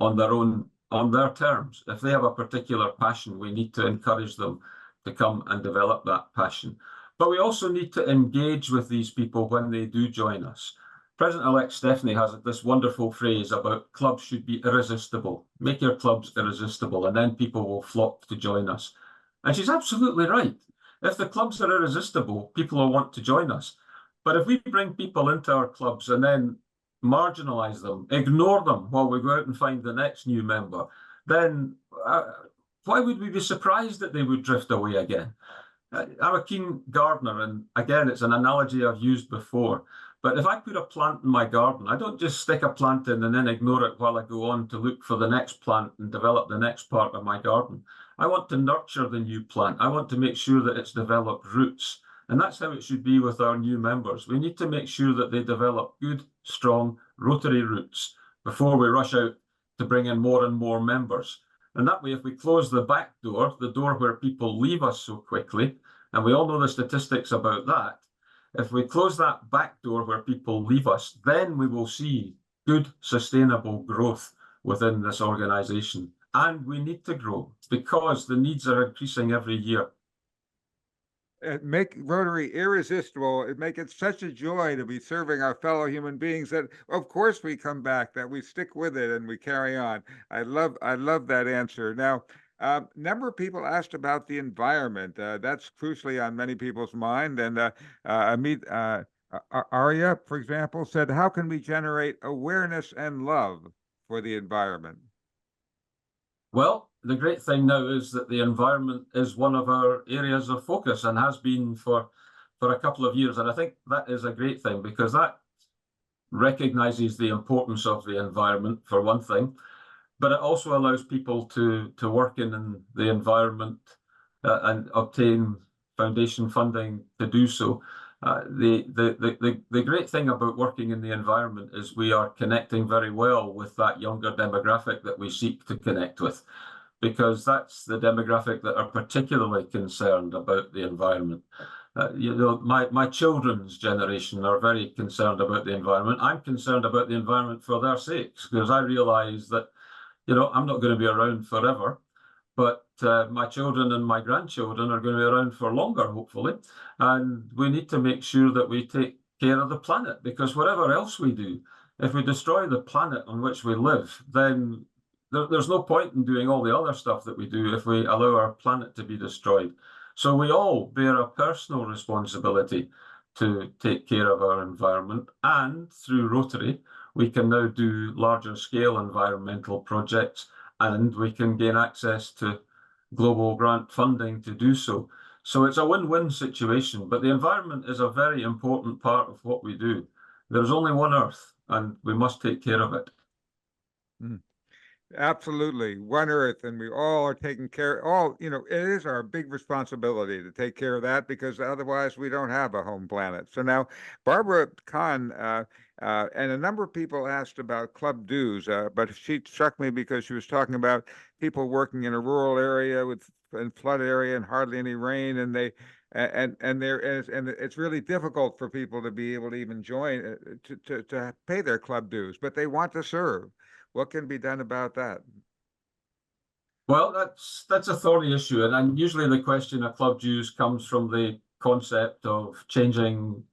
on their terms. If they have a particular passion, we need to encourage them to come and develop that passion. But we also need to engage with these people when they do join us. President-elect Stephanie has this wonderful phrase about clubs should be irresistible. Make your clubs irresistible, and then people will flock to join us. And she's absolutely right. If the clubs are irresistible, people will want to join us. But if we bring people into our clubs and then marginalize them, ignore them while we go out and find the next new member, then why would we be surprised that they would drift away again? I'm a keen gardener, and again, it's an analogy I've used before. But if I put a plant in my garden, I don't just stick a plant in and then ignore it while I go on to look for the next plant and develop the next part of my garden. I want to nurture the new plant. I want to make sure that it's developed roots. And that's how it should be with our new members. We need to make sure that they develop good, strong Rotary roots before we rush out to bring in more and more members. And that way, if we close the back door, the door where people leave us so quickly, and we all know the statistics about that, if we close that back door where people leave us, then we will see good, sustainable growth within this organization. and we need to grow because the needs are increasing every year.
Make Rotary irresistible. It make it such a joy to be serving our fellow human beings that, of course, we come back, that we stick with it and we carry on. I love that answer. Now, number of people asked about the environment. That's crucially on many people's mind. And Amit, Arya, for example, said, "How can we generate awareness and love for the environment?"
Well, the great thing now is that the environment is one of our areas of focus and has been for a couple of years. And I think that is a great thing because that recognizes the importance of the environment, for one thing, but it also allows people to work in the environment and obtain foundation funding to do so. The great thing about working in the environment is we are connecting very well with that younger demographic that we seek to connect with, because that's the demographic that are particularly concerned about the environment. You know, my children's generation are very concerned about the environment. I'm concerned about the environment for their sakes, because I realize that, you know, I'm not going to be around forever, but my children and my grandchildren are going to be around for longer, hopefully. And we need to make sure that we take care of the planet, because whatever else we do, if we destroy the planet on which we live, then there's no point in doing all the other stuff that we do if we allow our planet to be destroyed. So we all bear a personal responsibility to take care of our environment, and through Rotary, we can now do larger scale environmental projects, and we can gain access to global grant funding to do so. So it's a win-win situation, but the environment is a very important part of what we do. There's only one Earth, and we must take care of it.
Absolutely. One Earth, and we all are taking care, you know, it is our big responsibility to take care of that, because otherwise we don't have a home planet. So now, Barbara Kahn, and a number of people asked about club dues, but she struck me because she was talking about people working in a rural area in flood area and hardly any rain, and it's really difficult for people to be able to even join to pay their club dues, but they want to serve. What can be done about that?
Well, that's a thorny issue, and usually the question of club dues comes from the concept of changing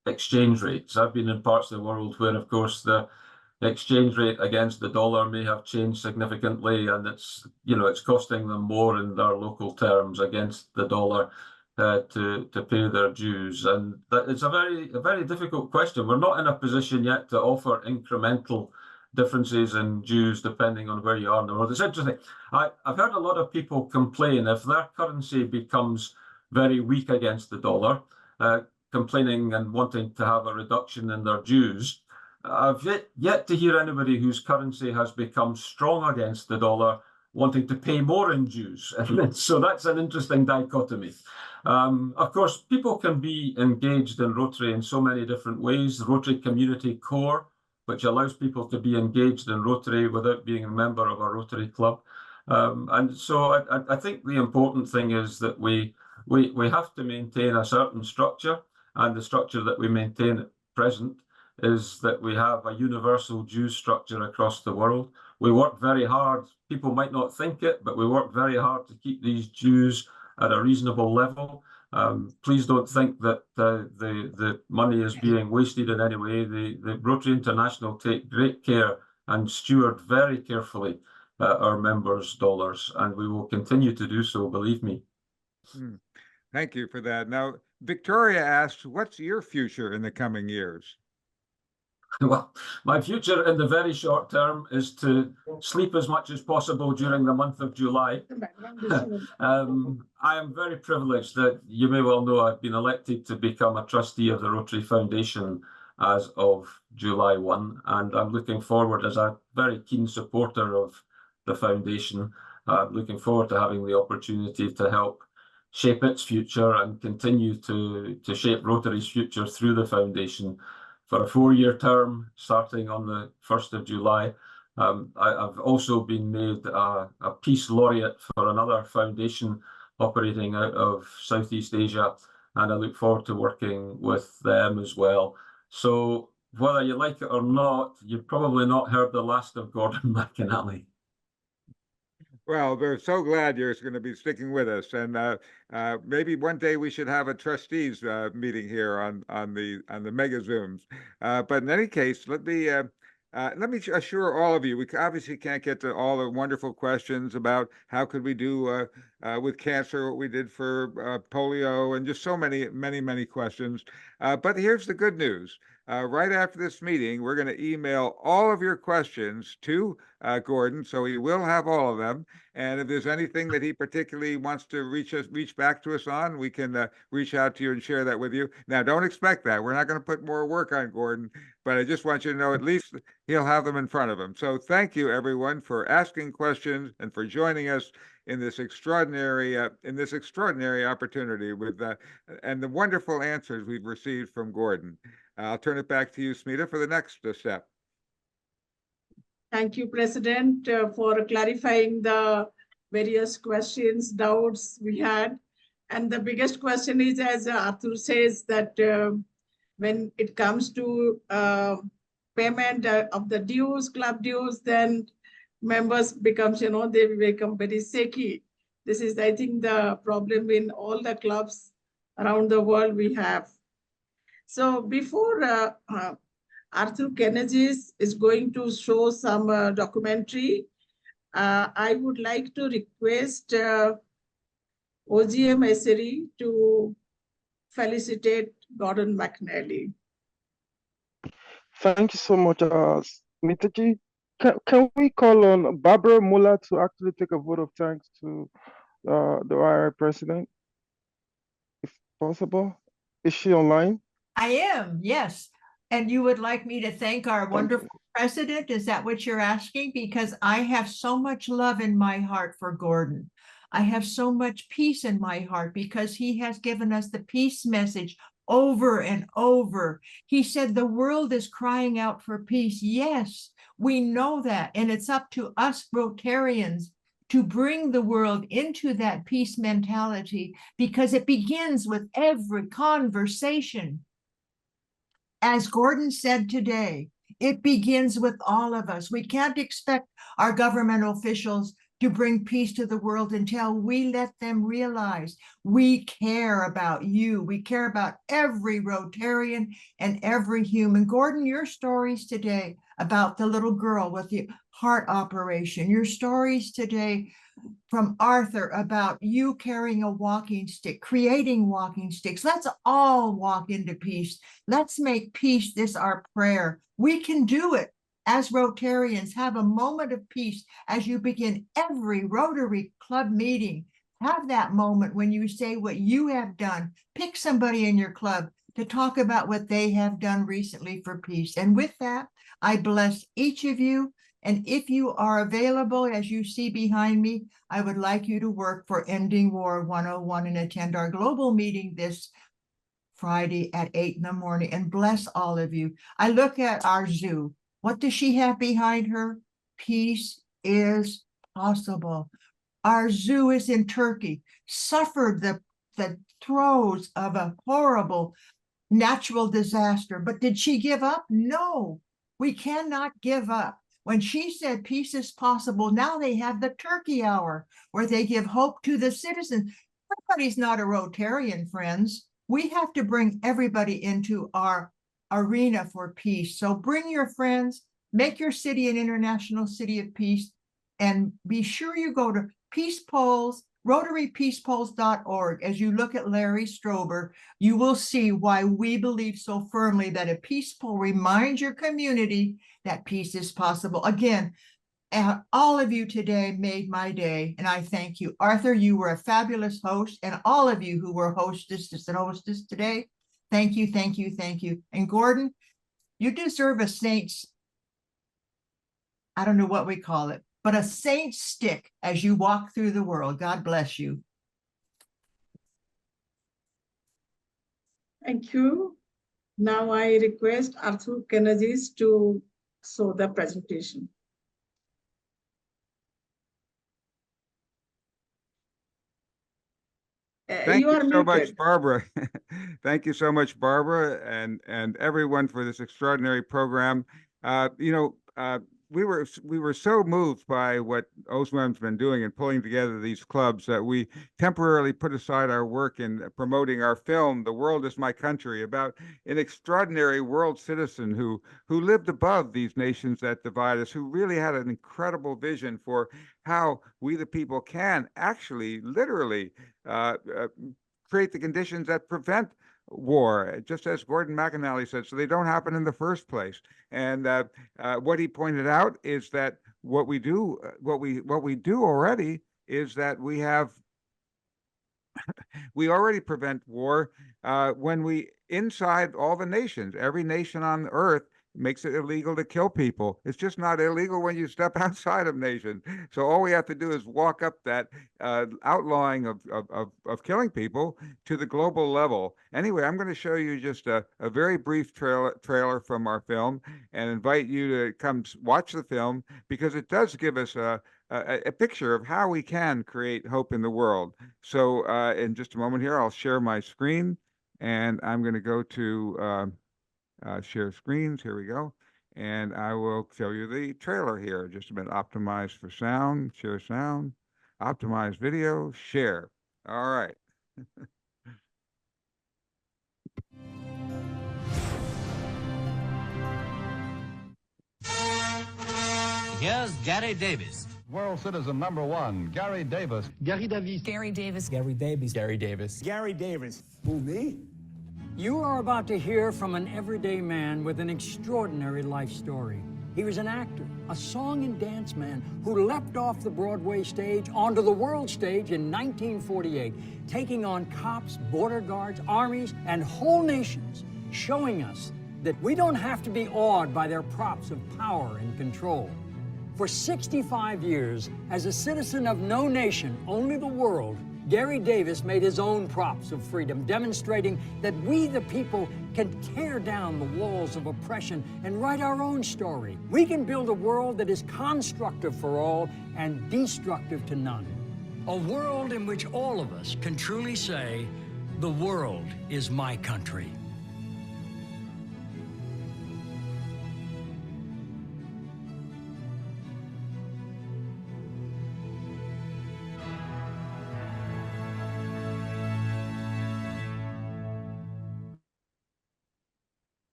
exchange rates. I've been in parts of the world where, of course, the exchange rate against the dollar may have changed significantly, and it's costing them more in their local terms against the dollar to pay their dues, and that it's a very difficult question. We're not in a position yet to offer incremental differences in dues depending on where you are in the world. It's interesting. I've heard a lot of people complain if their currency becomes very weak against the dollar, complaining and wanting to have a reduction in their dues. I've yet to hear anybody whose currency has become strong against the dollar wanting to pay more in dues. So that's an interesting dichotomy. Of course, people can be engaged in Rotary in so many different ways. The Rotary Community Core, which allows people to be engaged in Rotary without being a member of a Rotary club. And so I think the important thing is that we have to maintain a certain structure, and the structure that we maintain at present is that we have a universal dues structure across the world. We work very hard. People might not think it, but we work very hard to keep these dues at a reasonable level. Please don't think that the money is being wasted in any way. The Rotary International take great care and steward very carefully our members' dollars, and we will continue to do so, believe me.
Thank you for that. Now, Victoria asks, what's your future in the coming years?
Well, my future in the very short term is to sleep as much as possible during the month of July. I am very privileged that you may well know I've been elected to become a trustee of the Rotary Foundation as of July 1, and I'm looking forward, as a very keen supporter of the foundation, looking forward to having the opportunity to help shape its future and continue to shape Rotary's future through the foundation for a 4-year term starting on the 1st of July. I've also been made a Peace Laureate for another foundation operating out of Southeast Asia, and I look forward to working with them as well. So whether you like it or not, you've probably not heard the last of Gordan McInally.
Well, we're so glad you're going to be sticking with us, and maybe one day we should have a trustees meeting here on the Mega Zooms. But in any case, let me assure all of you, we obviously can't get to all the wonderful questions about how could we do with cancer what we did for polio, and just so many questions. But here's the good news. Right after this meeting, we're going to email all of your questions to Gordan, so he will have all of them. And if there's anything that he particularly wants to reach back to us on, we can reach out to you and share that with you. Now, don't expect that. We're not going to put more work on Gordan, but I just want you to know at least he'll have them in front of him. So thank you, everyone, for asking questions and for joining us in this extraordinary opportunity with and the wonderful answers we've received from Gordan. I'll turn it back to you, Smita, for the next step.
Thank you, President, for clarifying the various questions, doubts we had. And the biggest question is, as Arthur says, that when it comes to payment of the dues, club dues, then members becomes, they become very shaky. This is, I think, the problem in all the clubs around the world we have. So before Arthur Kennedy is going to show some documentary, I would like to request OGM Essery to felicitate Gordan McInally.
Thank you so much, Smitaji. Can we call on Barbara Muller to actually take a vote of thanks to the RI president, if possible? Is she online?
I am, yes. And you would like me to thank our wonderful president? Is that what you're asking? Because I have so much love in my heart for Gordan. I have so much peace in my heart because he has given us the peace message over and over. He said the world is crying out for peace. Yes, we know that. And it's up to us Rotarians to bring the world into that peace mentality, because it begins with every conversation. As Gordan said today, it begins with all of us. We can't expect our government officials to bring peace to the world until we let them realize we care about you. We care about every Rotarian and every human. Gordan, your stories today about the little girl with the heart operation, your stories today from Arthur about you carrying a walking stick, creating walking sticks. Let's all walk into peace. Let's make peace this our prayer. We can do it. As Rotarians, have a moment of peace as you begin every Rotary Club meeting. Have that moment when you say what you have done. Pick somebody in your club to talk about what they have done recently for peace. And with that, I bless each of you. And if you are available, as you see behind me, I would like you to work for Ending War 101 and attend our global meeting this Friday at 8 in the morning. And bless all of you. I look at our zoo. What does she have behind her? Peace is possible. Our zoo is in Turkey, suffered the throes of a horrible natural disaster. But did she give up? No, we cannot give up. When she said peace is possible, now they have the Turkey Hour, where they give hope to the citizens. Everybody's not a Rotarian, friends. We have to bring everybody into our arena for peace. So bring your friends, make your city an international city of peace, and be sure you go to Peace Polls, RotaryPeacePolls.org. As you look at Larry Strober, you will see why we believe so firmly that a peace poll reminds your community that peace is possible. Again, all of you today made my day, and I thank you. Arthur, you were a fabulous host, and all of you who were hostesses and hostess today, thank you, thank you, thank you. And Gordan, you deserve a saint's, I don't know what we call it, but a saint's stick as you walk through the world. God bless you.
Thank you. Now I request Arthur Kennedy to show the presentation.
Thank you so much, Barbara. Thank you so much, Barbara, and everyone for this extraordinary program. we were so moved by what OSWEM's been doing and pulling together these clubs that we temporarily put aside our work in promoting our film, The World is My Country, about an extraordinary world citizen who lived above these nations that divide us, who really had an incredible vision for how we the people can actually literally create the conditions that prevent war, just as Gordan McInally said, so they don't happen in the first place. And what he pointed out is that what we do already is that we already prevent war when we inside all the nations. Every nation on earth makes it illegal to kill people. It's just not illegal when you step outside of nations. So all we have to do is walk up that outlawing of killing people to the global level. Anyway, I'm going to show you just a very brief trailer from our film and invite you to come watch the film, because it does give us a picture of how we can create hope in the world. So in just a moment here, I'll share my screen, and I'm going to go to share screens. Here we go. And I will show you the trailer here. Just a minute. Optimize for sound, share sound, optimize video, share. All right.
Here's Gary Davis.
World citizen number one, Gary Davis.
Gary Davis.
Gary Davis.
Gary Davis.
Gary Davis.
Gary Davis.
Who, me?
You are about to hear from an everyday man with an extraordinary life story. He was an actor, a song and dance man who leapt off the Broadway stage onto the world stage in 1948, taking on cops, border guards, armies, and whole nations, showing us that we don't have to be awed by their props of power and control. For 65 years, as a citizen of no nation, only the world, Gary Davis made his own props of freedom, demonstrating that we, the people, can tear down the walls of oppression and write our own story. We can build a world that is constructive for all and destructive to none. A world in which all of us can truly say, the world is my country.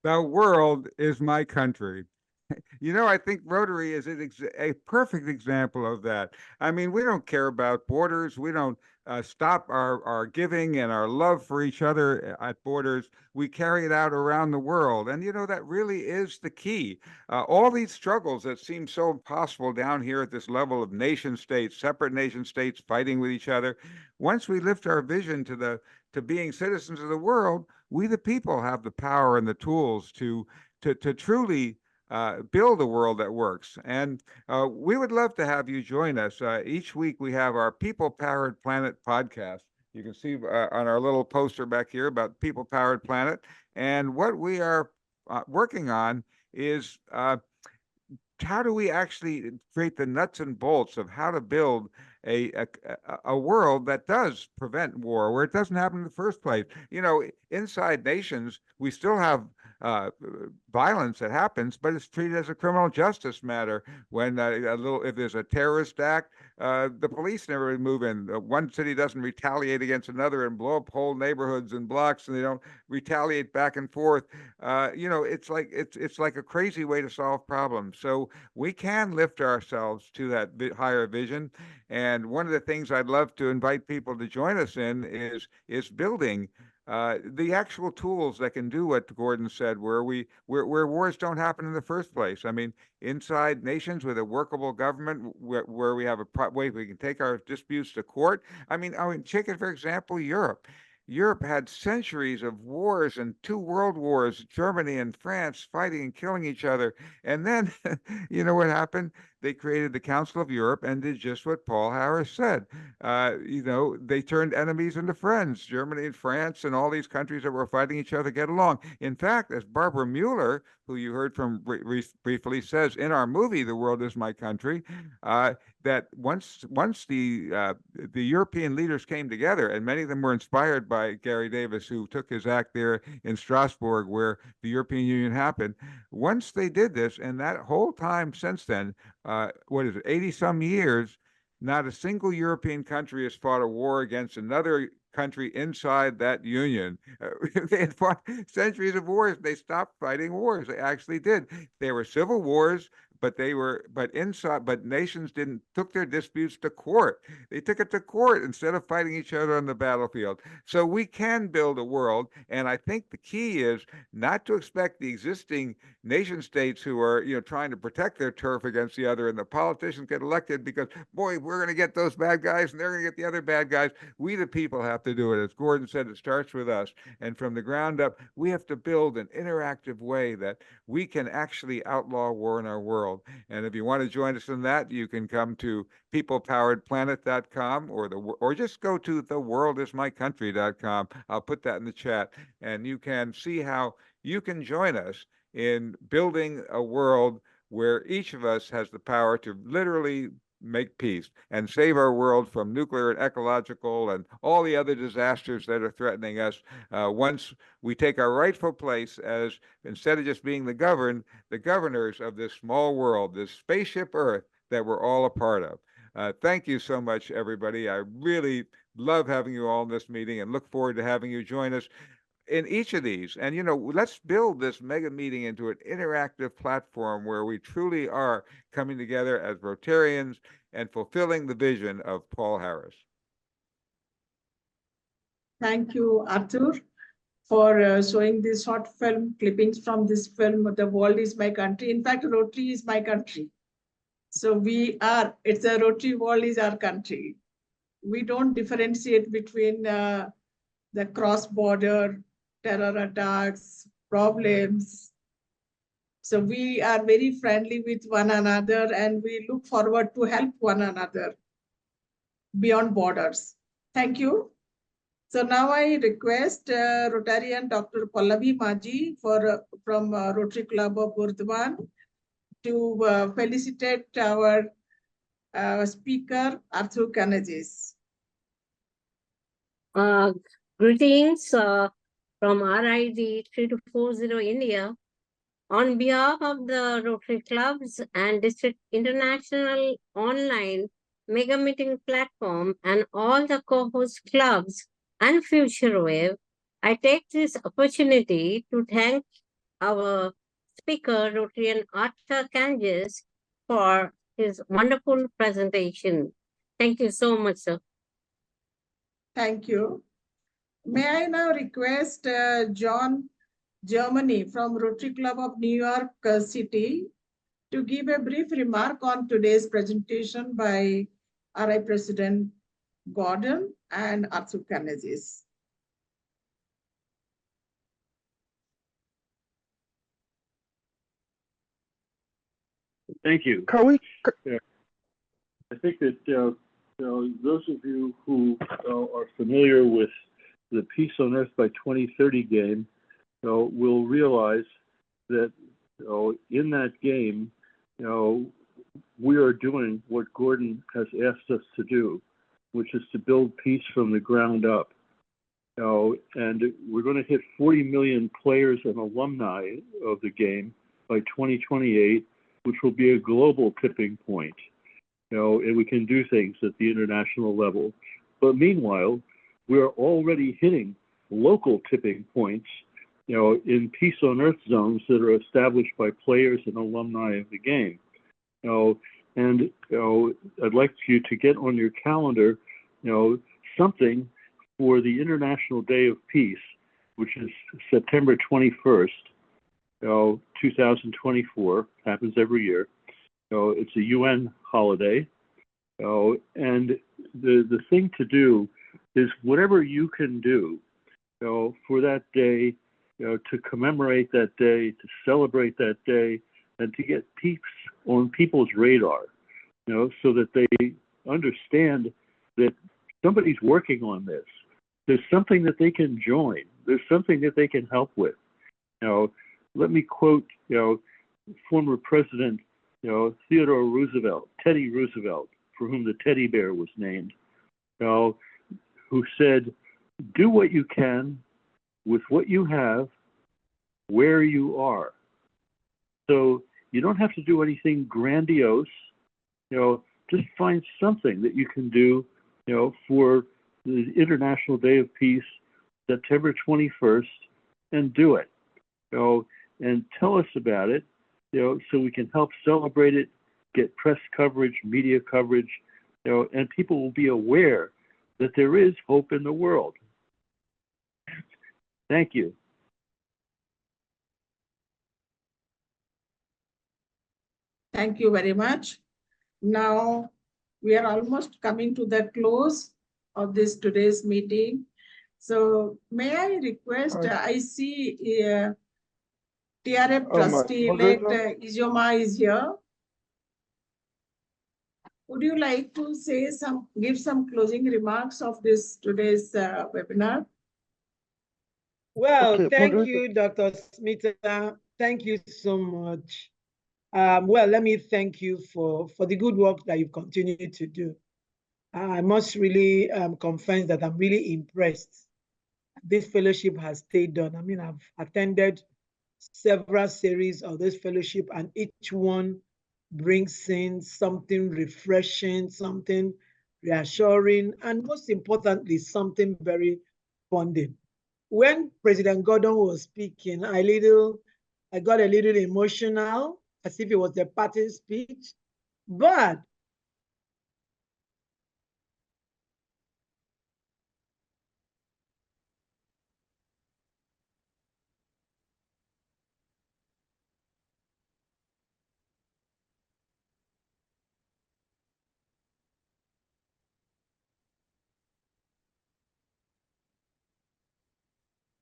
The world is my country. You know, I think Rotary is a perfect example of that. I mean, we don't care about borders. We don't stop our giving and our love for each other at borders. We carry it out around the world. And, you know, that really is the key. All these struggles that seem so impossible down here at this level of nation states, separate nation states fighting with each other, once we lift our vision to being citizens of the world, we the people have the power and the tools to truly build a world that works. And we would love to have you join us. Each week we have our People Powered Planet podcast. You can see on our little poster back here about People Powered Planet. And what we are working on is how do we actually create the nuts and bolts of how to build a world that does prevent war, where it doesn't happen in the first place. You know, inside nations, we still have violence that happens, but it's treated as a criminal justice matter. When if there's a terrorist act, the police never move in. One city doesn't retaliate against another and blow up whole neighborhoods and blocks, and they don't retaliate back and forth. You know, it's like a crazy way to solve problems. So we can lift ourselves to that higher vision. And one of the things I'd love to invite people to join us in is building the actual tools that can do what Gordan said, where wars don't happen in the first place. I mean, inside nations with a workable government, where we have a way we can take our disputes to court. I mean, take it for example, Europe. Europe had centuries of wars and 2 world wars, Germany and France fighting and killing each other. And then, you know what happened? they created the Council of Europe and did just what Paul Harris said. They turned enemies into friends. Germany and France and all these countries that were fighting each other get along. In fact, as Barbara Mueller, who you heard from briefly, says in our movie, The World Is My Country, that once the European leaders came together, and many of them were inspired by Gary Davis, who took his act there in Strasbourg, where the European Union happened. Once they did this, and that whole time since then, 80 some years, not a single European country has fought a war against another country inside that union. They had fought centuries of wars. They stopped fighting wars. They actually did. There were civil wars, but nations took their disputes to court. They took it to court instead of fighting each other on the battlefield. So we can build a world, and I think the key is not to expect the existing nation states who are trying to protect their turf against the other, and the politicians get elected because, boy, we're going to get those bad guys and they're going to get the other bad guys. We the people have to do it. As Gordan said, it starts with us, and from the ground up we have to build an interactive way that we can actually outlaw war in our world. And if you want to join us in that, you can come to peoplepoweredplanet.com or just go to theworldismycountry.com. I'll put that in the chat, and you can see how you can join us in building a world where each of us has the power to literally make peace and save our world from nuclear and ecological and all the other disasters that are threatening us once we take our rightful place as, instead of just being the governors of this small world, this spaceship Earth that we're all a part of. Thank you so much, everybody. I really love having you all in this meeting and look forward to having you join us in each of these. And, let's build this mega meeting into an interactive platform where we truly are coming together as Rotarians and fulfilling the vision of Paul Harris.
Thank you, Arthur, for showing this short film clippings from this film, The World Is My Country. In fact, Rotary is my country. So it's a Rotary world is our country. We don't differentiate between the cross-border terror attacks, problems. So we are very friendly with one another, and we look forward to help one another beyond borders. Thank you. So now I request Rotarian Dr. Pallavi Maji from Rotary Club of Gordan to felicitate our speaker, Arthur Canagis.
Greetings from RID 3240 India. On behalf of the Rotary Clubs and District International Online Mega Meeting Platform and all the co-host clubs and Future Wave, I take this opportunity to thank our speaker, Rotarian Arthur Canagis, for his wonderful presentation. Thank you so much, sir.
Thank you. May I now request John Germany from Rotary Club of New York City to give a brief remark on today's presentation by RI President Gordan and Arthur Canagis.
Thank you. I think that those of you who are familiar with the Peace on Earth by 2030 game will realize that in that game, we are doing what Gordan has asked us to do, which is to build peace from the ground up. And we're going to hit 40 million players and alumni of the game by 2028, which will be a global tipping point. And we can do things at the international level. But meanwhile, we are already hitting local tipping points, in Peace on Earth zones that are established by players and alumni of the game. And I'd like you to get on your calendar, something for the International Day of Peace, which is September 21st, 2024, happens every year. It's a UN holiday. And the thing to do is whatever you can do, for that day, to commemorate that day, to celebrate that day, and to get peace on people's radar, so that they understand that somebody's working on this. There's something that they can join. There's something that they can help with. Let me quote, former President, Theodore Roosevelt, Teddy Roosevelt, for whom the teddy bear was named, who said, "Do what you can with what you have, where you are." So you don't have to do anything grandiose. Just find something that you can do, for the International Day of Peace, September 21st, and do it. And tell us about it, so we can help celebrate it, get press coverage, media coverage, and people will be aware that there is hope in the world. Thank you.
Thank you very much. Now we are almost coming to the close of this today's meeting. So may I request, I see TRF trustee-elect Ijoma is here. Would you like to say give some closing remarks of this today's webinar?
Well, thank you, Dr. Smith. Thank you so much. Well, let me thank you for the good work that you've continued to do. I must really confess that I'm really impressed. This fellowship has stayed on. I mean, I've attended several series of this fellowship, and each one brings in something refreshing, something reassuring, and most importantly, something very bonding. When President Gordan was speaking, I got a little emotional, as if it was a party speech, but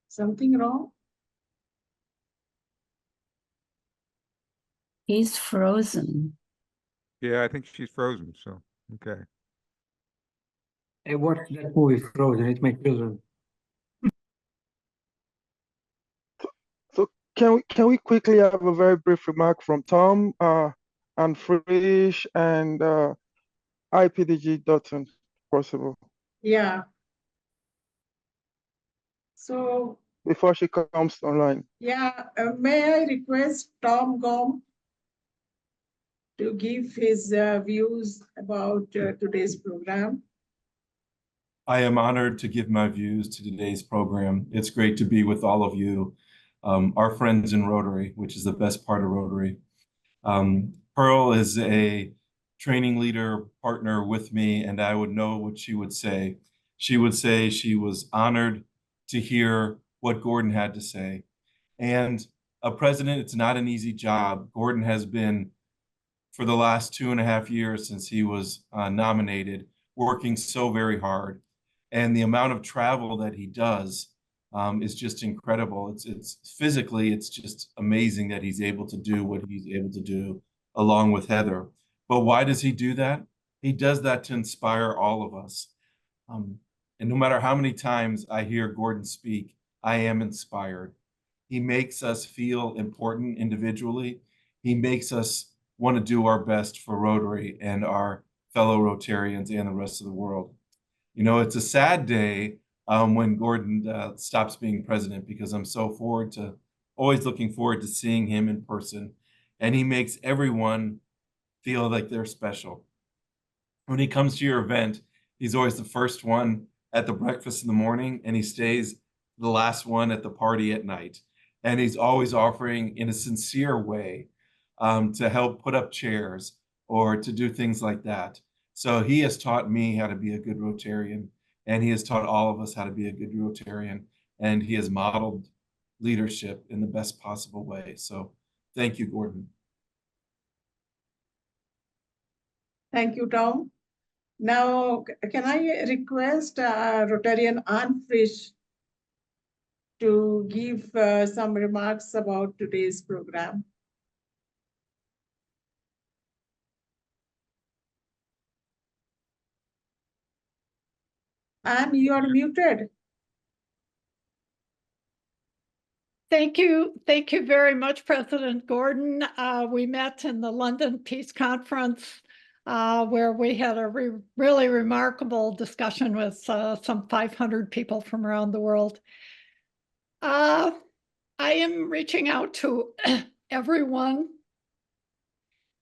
something wrong?
He's frozen.
Yeah, I think she's frozen, so, okay.
I watched that movie Frozen. It's my children.
So can we quickly have a very brief remark from Tom and Frisch and IPDG Dutton, possible?
Yeah. So
before she comes online.
yeah, may I request Tom Gom to give his views about today's program?
I am honored to give my views to today's program. It's great to be with all of you, our friends in Rotary, which is the best part of Rotary. Pearl is a training leader partner with me, and I would know what she would say. She would say she was honored to hear what Gordan had to say. And a president, it's not an easy job. Gordan has been, for the last 2.5 years since he was nominated, working so very hard. And the amount of travel that he does is just incredible. It's physically, it's just amazing that he's able to do what he's able to do along with Heather. But why does he do that? He does that to inspire all of us. And no matter how many times I hear Gordan speak, I am inspired. He makes us feel important individually. He makes us want to do our best for Rotary and our fellow Rotarians and the rest of the world. You know, it's a sad day when Gordan stops being president, because I'm so always looking forward to seeing him in person. And he makes everyone feel like they're special. When he comes to your event, he's always the first one at the breakfast in the morning, and he stays the last one at the party at night. And he's always offering in a sincere way to help put up chairs or to do things like that. So he has taught me how to be a good Rotarian, and he has taught all of us how to be a good Rotarian, and he has modeled leadership in the best possible way. So thank you, Gordan.
Thank you, Tom. Now, can I request Rotarian Anne Frisch to give some remarks about today's program? And you are muted.
Thank you. Thank you very much, President Gordan. We met in the London Peace Conference where we had a really remarkable discussion with some 500 people from around the world. I am reaching out to everyone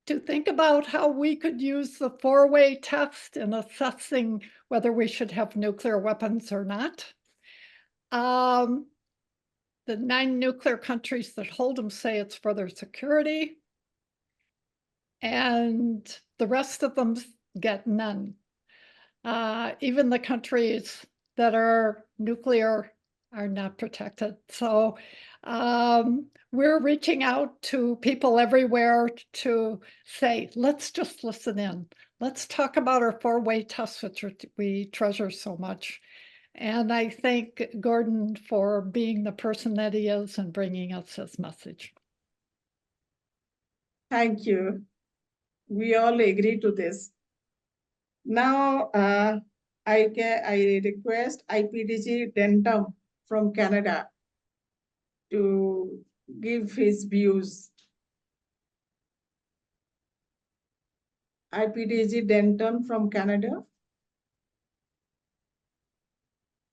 to think about how we could use the four-way test in assessing whether we should have nuclear weapons or not. The 9 nuclear countries that hold them say it's for their security, and the rest of them get none. Even the countries that are nuclear are not protected. So we're reaching out to people everywhere to say, let's just listen in. Let's talk about our four-way test, which we treasure so much. And I thank Gordan for being the person that he is and bringing us his message.
Thank you. We all agree to this. Now, I request IPDG Denton from Canada to give his views. IPDG Denton from Canada.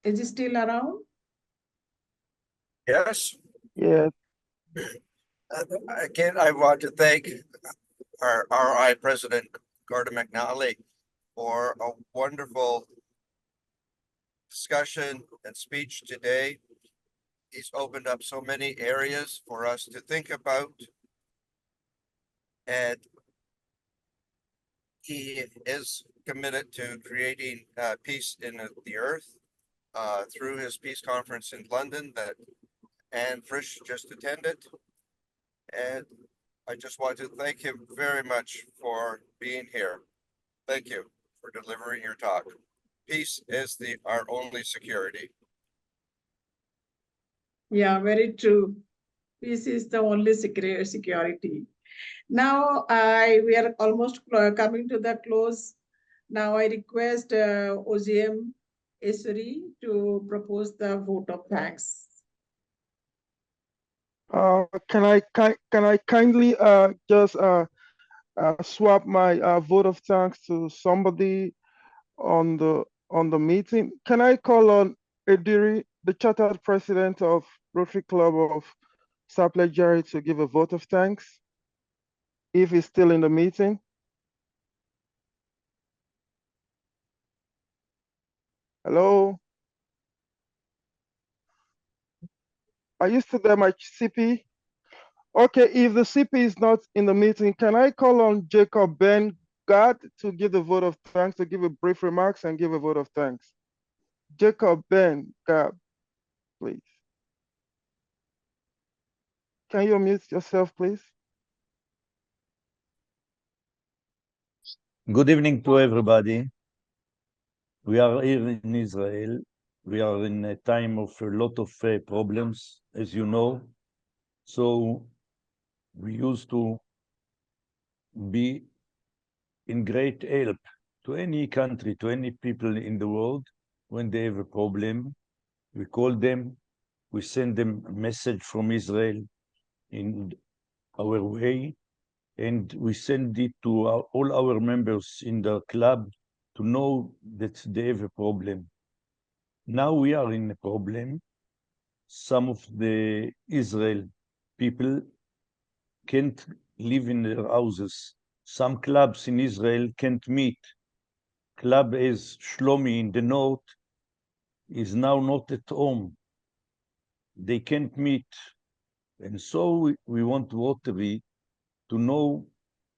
Is he still around?
Yes.
Yes.
Again, I want to thank our RI President Gordan McInally for a wonderful discussion and speech today. He's opened up so many areas for us to think about. And he is committed to creating peace in the earth through his peace conference in London that Anne Frisch just attended. And I just want to thank him very much for being here. Thank you for delivering your talk. Peace is our only security.
Yeah, very true. Peace is the only security. Now, we are almost coming to the close. Now, I request OGM Esri to propose the vote of thanks.
Can I kindly just swap my vote of thanks to somebody on the meeting? Can I call on Ediri, the chartered president of Rotary Club of Sapele, to give a vote of thanks if he's still in the meeting? Hello? Are you still there, my CP? Okay, if the CP is not in the meeting, can I call on Jacob Ben God to give the vote of thanks, to give a brief remarks and give a vote of thanks? Jacob Ben God, please. Can you unmute yourself, please?
Good evening to everybody. We are here in Israel. We are in a time of a lot of problems, as you know. So we used to be in great help to any country, to any people in the world when they have a problem. We call them, we send them a message from Israel in our way, and we send it to all our members in the club to know that they have a problem. Now we are in a problem. Some of the Israel people can't live in their houses. Some clubs in Israel can't meet. Club as Shlomi in the north is now not at home. They can't meet. And so we want Rotary to know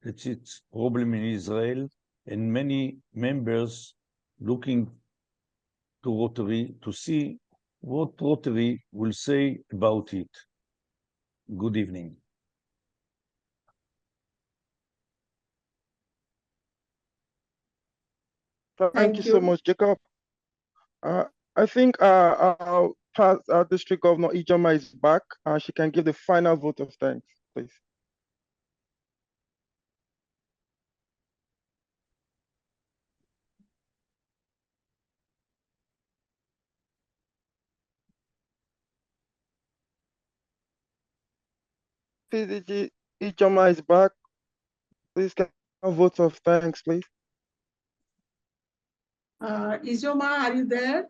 that it's a problem in Israel, and many members looking to Rotary to see what Rotary will say about it. Good evening.
Thank you so much, Jacob. I think our past district governor Ijoma is back. She can give the final vote of thanks, please. PDG Ijoma is back. Please can I have votes of thanks, please?
Ijoma, are you there?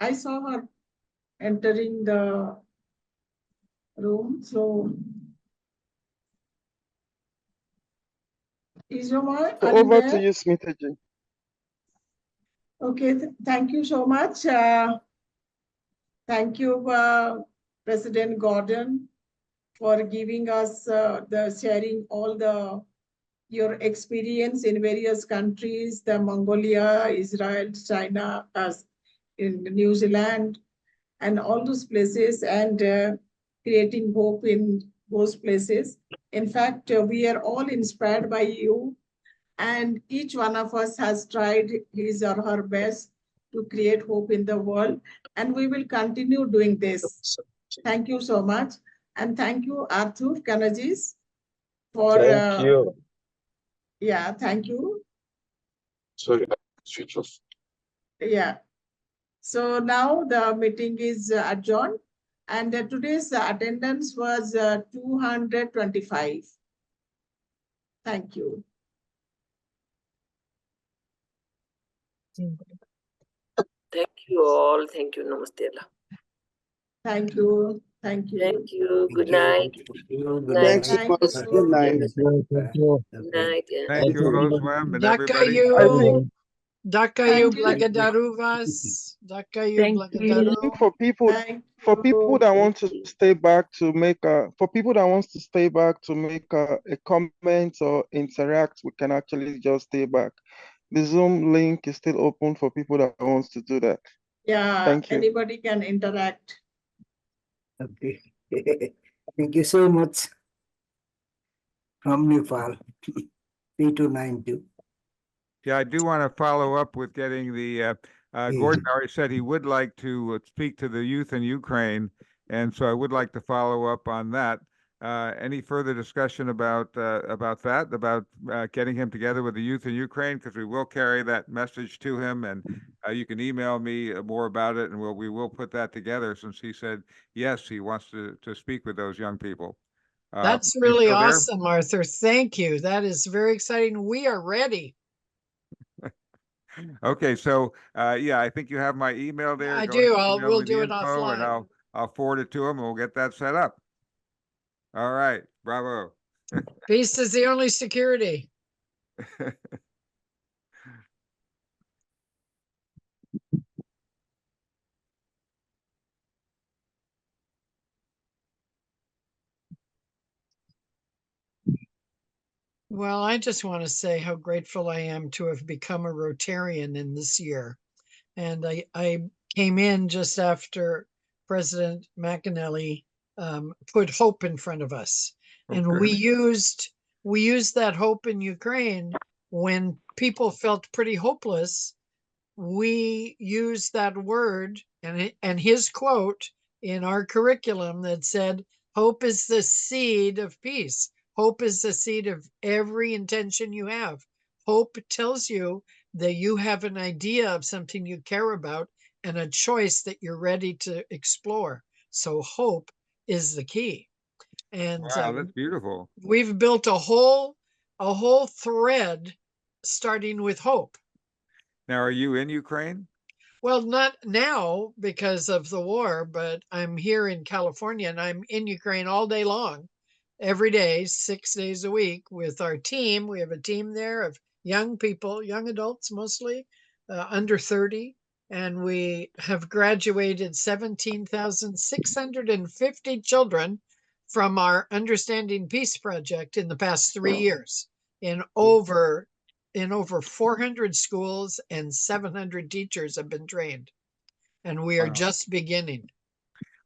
I saw her entering the room, so Ijoma,
So
are you
over to
there?
you, Smitaji.
Okay, thank you so much. Thank you, President Gordan, for giving us the sharing all the your experience in various countries, the Mongolia, Israel, China, in New Zealand, and all those places, and creating hope in those places. In fact, we are all inspired by you, and each one of us has tried his or her best to create hope in the world, and we will continue doing this. Thank you so much. And thank you, Arthur Kanajis, for
Thank you.
yeah, thank you.
Sorry, switch off.
Yeah. So now the meeting is adjourned, and today's attendance was 225. Thank you.
Thank you all. Thank you. Namaste.
Thank you. Thank you.
Thank you. Good night.
Good
night.
night.
Good night.
Good
night. Yeah.
Thank you, Roswem, and everybody.
Dakayu
Thank you.
Blagodaruvas. Dakayu
Thank
Blagadaru.
you.
For people that want to stay back to make a comment or interact, we can actually just stay back. The Zoom link is still open for people that wants to do that.
Yeah,
Thank you.
anybody can interact.
Okay. Thank you so much. From Nepal, 3292.
Yeah, I do want to follow up with getting the, Gordan already said he would like to speak to the youth in Ukraine. And so I would like to follow up on that. Any further discussion about that, about getting him together with the youth in Ukraine? Because we will carry that message to him, and you can email me more about it, and we will put that together, since he said, yes, he wants to speak with those young people.
That's
You
really
still there?
awesome, Arthur. Thank you. That is very exciting. We are ready.
Okay, so yeah, I think you have my email there.
I
Go ahead
do.
and email
We'll
me the
do it
info, and
offline.
I'll forward it to him, and we'll get that set up. All right, bravo.
Peace is the only security. Well, I just want to say how grateful I am to have become a Rotarian in this year. And I came in just after President McInally put hope in front of us. And
Okay.
we used that hope in Ukraine when people felt pretty hopeless. We used that word and his quote in our curriculum that said, hope is the seed of peace. Hope is the seed of every intention you have. Hope tells you that you have an idea of something you care about and a choice that you're ready to explore. So hope is the key. And
Wow, that's beautiful.
we've built a whole thread starting with hope.
Now, are you in Ukraine?
Well, not now because of the war, but I'm here in California and I'm in Ukraine all day long, every day, 6 days a week with our team. We have a team there of young people, young adults mostly, under 30. And we have graduated 17,650 children from our Understanding Peace project in the past 3 years in over 400 schools, and 700 teachers have been trained. And we are
Wow.
just beginning.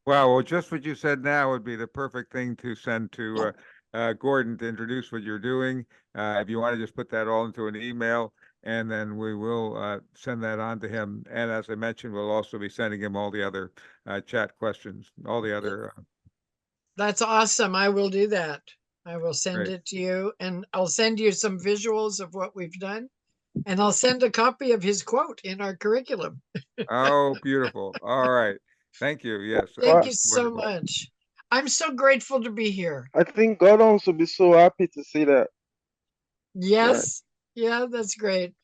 Wow, well, just what you said now would be the perfect thing to send to Gordan to introduce what you're doing. If you want to just put that all into an email, and then we will send that on to him. And as I mentioned, we'll also be sending him all the other chat questions, all the other.
That's awesome. I will do that. I will send
Great.
it to you, and I'll send you some visuals of what we've done. And I'll send a copy of his quote in our curriculum.
Oh, beautiful. All right. Thank you. Yes.
Thank you
that's
so
wonderful.
much. I'm so grateful to be here.
I think Gordan will be so happy to see that.
Yes. Yeah, that's great.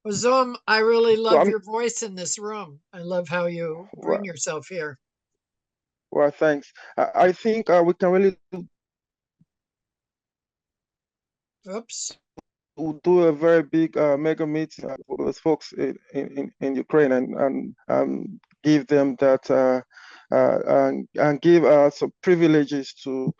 Well, Zoom, I really
So
love
I'm,
your voice in this room. I love how you bring
well,
yourself here.
well, thanks. I think we can really
Oops.
do a very big mega meeting for those folks in Ukraine and give them that and give some privileges to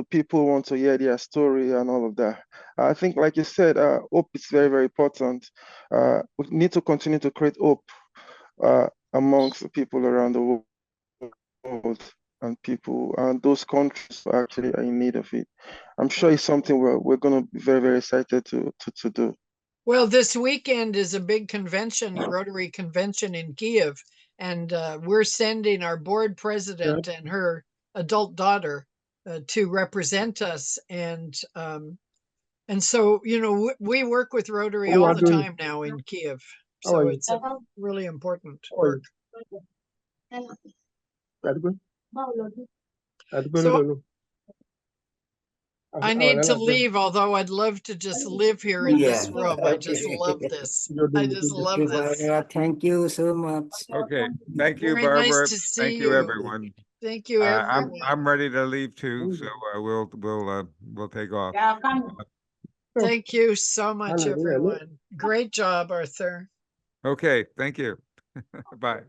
people who want to hear their story and all of that. I think, like you said, hope is very, very important. We need to continue to create hope amongst the people around the world and people and those countries actually are in need of it. I'm sure it's something we're going to be very, very excited to do.
Well, this weekend is a big convention, a Rotary convention in Kiev, and we're sending our board president and her adult daughter to represent us. And so, you know, we work with Rotary all the time now in Kiev. So it's a really important work. So I need to leave, although I'd love to just live here in this room. I just love this. I just love this.
Thank you so much.
Okay, thank you,
Very nice
Barbara.
to see
Thank you,
you.
everyone.
Thank you, everyone.
I'm ready to leave too, so we'll take off.
Thank you so much, everyone. Great job, Arthur.
Okay, thank you. Bye.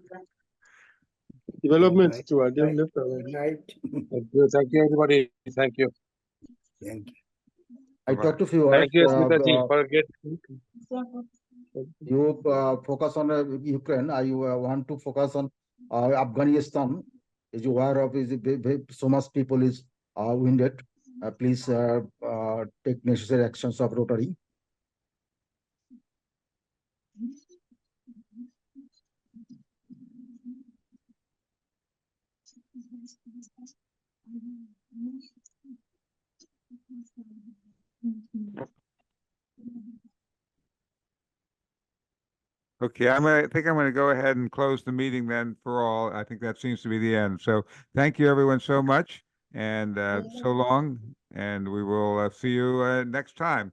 Developments
Right.
to again left.
Right.
Thank you, everybody. Thank you.
Thank you.
I
Bye-bye.
talked to few
Thank you,
words.
Smitaji, for get.
You focus on Ukraine. I want to focus on Afghanistan. As you are of, is so much people is wounded. Please take necessary actions of Rotary.
Okay, I think I'm gonna go ahead and close the meeting then for all. I think that seems to be the end. So thank you everyone so much and so long, and we will see you next time.